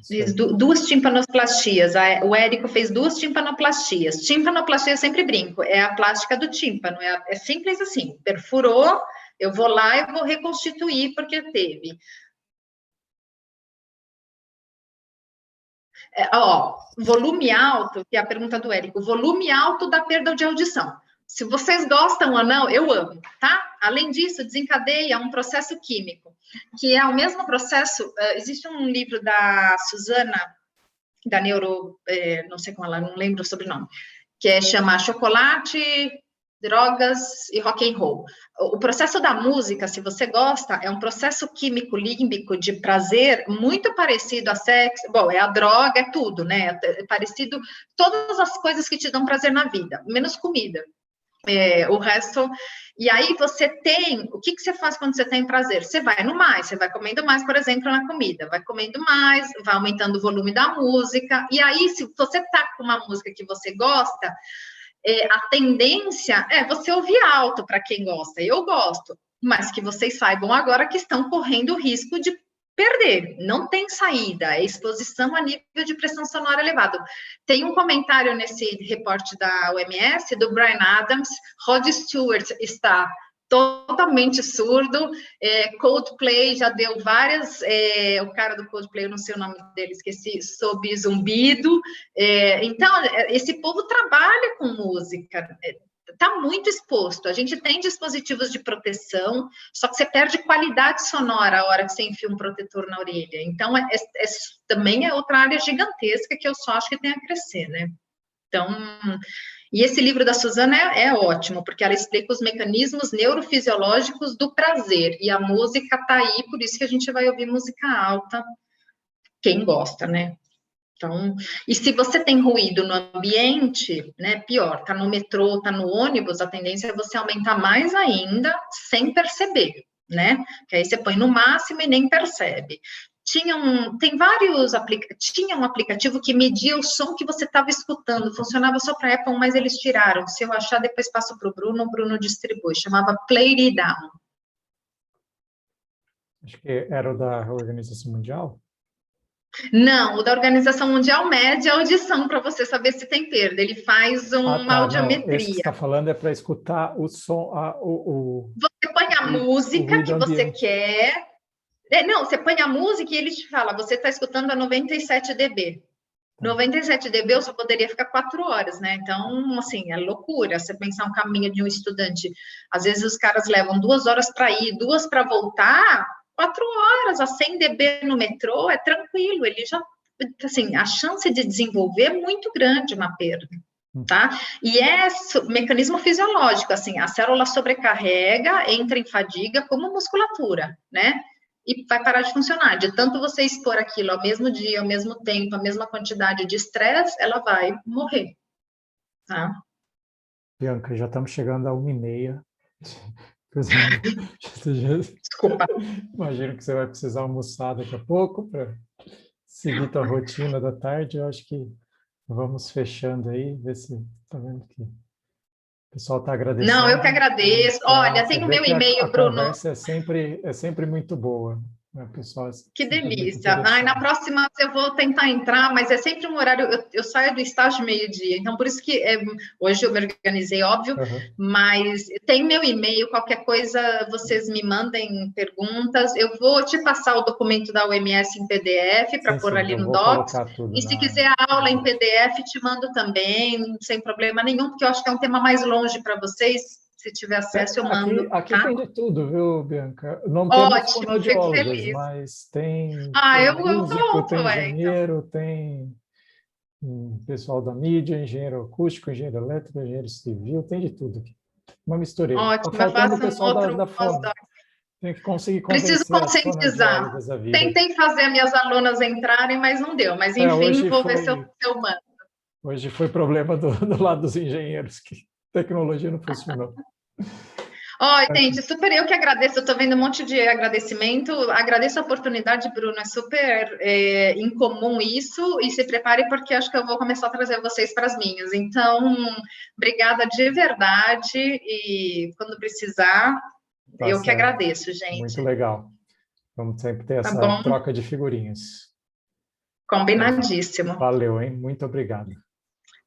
Fiz duas timpanoplastias. O Érico fez 2 timpanoplastias. Timpanoplastia, eu sempre brinco, é a plástica do tímpano. É simples assim. Perfurou, eu vou lá e vou reconstituir porque teve. Volume alto, que é a pergunta do Érico, volume alto da perda de audição. Se vocês gostam ou não, eu amo, tá? Além disso, desencadeia um processo químico, que é o mesmo processo, existe um livro da Suzana, da Neuro, não sei como ela, não lembro o sobrenome, que chama Chocolate, Drogas e Rock and Roll. O processo da música, se você gosta, é um processo químico límbico de prazer muito parecido a sexo. Bom, é a droga, é tudo, né? É parecido, todas as coisas que te dão prazer na vida, menos comida. O resto. E aí você tem. O que você faz quando você tem prazer? Você vai no mais, você vai comendo mais, por exemplo, na comida, vai comendo mais, vai aumentando o volume da música. E aí, se você tá com uma música que você gosta, a tendência é você ouvir alto para quem gosta. Eu gosto, mas que vocês saibam agora que estão correndo o risco de perder, não tem saída, é exposição a nível de pressão sonora elevado. Tem um comentário nesse reporte da OMS, do Brian Adams, Rod Stewart está totalmente surdo, Coldplay já deu várias, o cara do Coldplay, eu não sei o nome dele, esqueci, sob zumbido, então, esse povo trabalha com música, está muito exposto. A gente tem dispositivos de proteção, só que você perde qualidade sonora a hora que você enfia um protetor na orelha. Então, também é outra área gigantesca que eu só acho que tem a crescer, né? Então, e esse livro da Suzana é ótimo, porque ela explica os mecanismos neurofisiológicos do prazer, e a música está aí, por isso que a gente vai ouvir música alta, quem gosta, né? Então, e se você tem ruído no ambiente, né, pior, tá no metrô, tá no ônibus, a tendência é você aumentar mais ainda, sem perceber, né? Que aí você põe no máximo e nem percebe. Tinha um aplicativo que media o som que você estava escutando, funcionava só para Apple, mas eles tiraram. Se eu achar, depois passo para o Bruno distribui, chamava Play It Down. Acho que era o da Organização Mundial. Não, o da Organização Mundial mede a audição para você saber se tem perda. Ele faz uma audiometria. Não, esse que você está falando é para escutar o som, Você põe a música que você quer. Não, você põe a música e ele te fala, você está escutando a 97 dB. 97 dB eu só poderia ficar 4 horas, né? Então, assim, é loucura. Você pensar um caminho de um estudante. Às vezes os caras levam 2 horas para ir, 2 para voltar. 4 horas, a 100 dB no metrô é tranquilo, ele já, assim, a chance de desenvolver é muito grande uma perda, tá? E é mecanismo fisiológico, assim, a célula sobrecarrega, entra em fadiga como musculatura, né? E vai parar de funcionar, de tanto você expor aquilo ao mesmo dia, ao mesmo tempo, a mesma quantidade de estresse, ela vai morrer, tá? Bianca, já estamos chegando a 1h30. Desculpa. Imagino que você vai precisar almoçar daqui a pouco para seguir tua rotina da tarde. Eu acho que vamos fechando aí, ver se tá vendo que o pessoal está agradecendo. Não, eu que agradeço. Olha, tem o meu e-mail, Bruno. A conversa é sempre muito boa. Pessoal, que delícia. Na próxima eu vou tentar entrar, mas é sempre um horário, eu saio do estágio meio-dia, então por isso que hoje eu me organizei, óbvio, mas tem meu e-mail, qualquer coisa vocês me mandem perguntas, eu vou te passar o documento da OMS em PDF para pôr ali no Docs, e se quiser a aula em PDF, te mando também, sem problema nenhum, porque eu acho que é um tema mais longe para vocês. Se tiver acesso, eu mando. Aqui tem de tudo, viu, Bianca? Não temos Ótimo, fonoaudiólogos, mas tem, eu músico, volto, tem engenheiro, tem pessoal da mídia, engenheiro acústico, engenheiro elétrico, engenheiro civil, tem de tudo aqui. Uma mistureira. Ótimo, Tá faltando o pessoal outro da fono. Tem que conseguir Preciso convencer as conscientizar. fonoaudiólogas a vida. Tentei fazer as minhas alunas entrarem, mas não deu. Mas, enfim, vou ver se eu mando. Hoje foi problema do lado dos engenheiros, que a tecnologia não funcionou. Gente, super eu que agradeço, eu estou vendo um monte de agradecimento, agradeço a oportunidade, Bruno, é super incomum isso, e se prepare porque acho que eu vou começar a trazer vocês para as minhas, então, obrigada de verdade, e quando precisar, eu que agradeço, gente. Muito legal, vamos sempre ter essa troca de figurinhas. Combinadíssimo. Valeu, hein? Muito obrigado.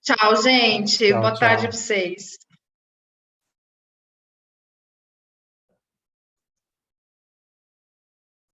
Tchau, gente, boa tarde para vocês.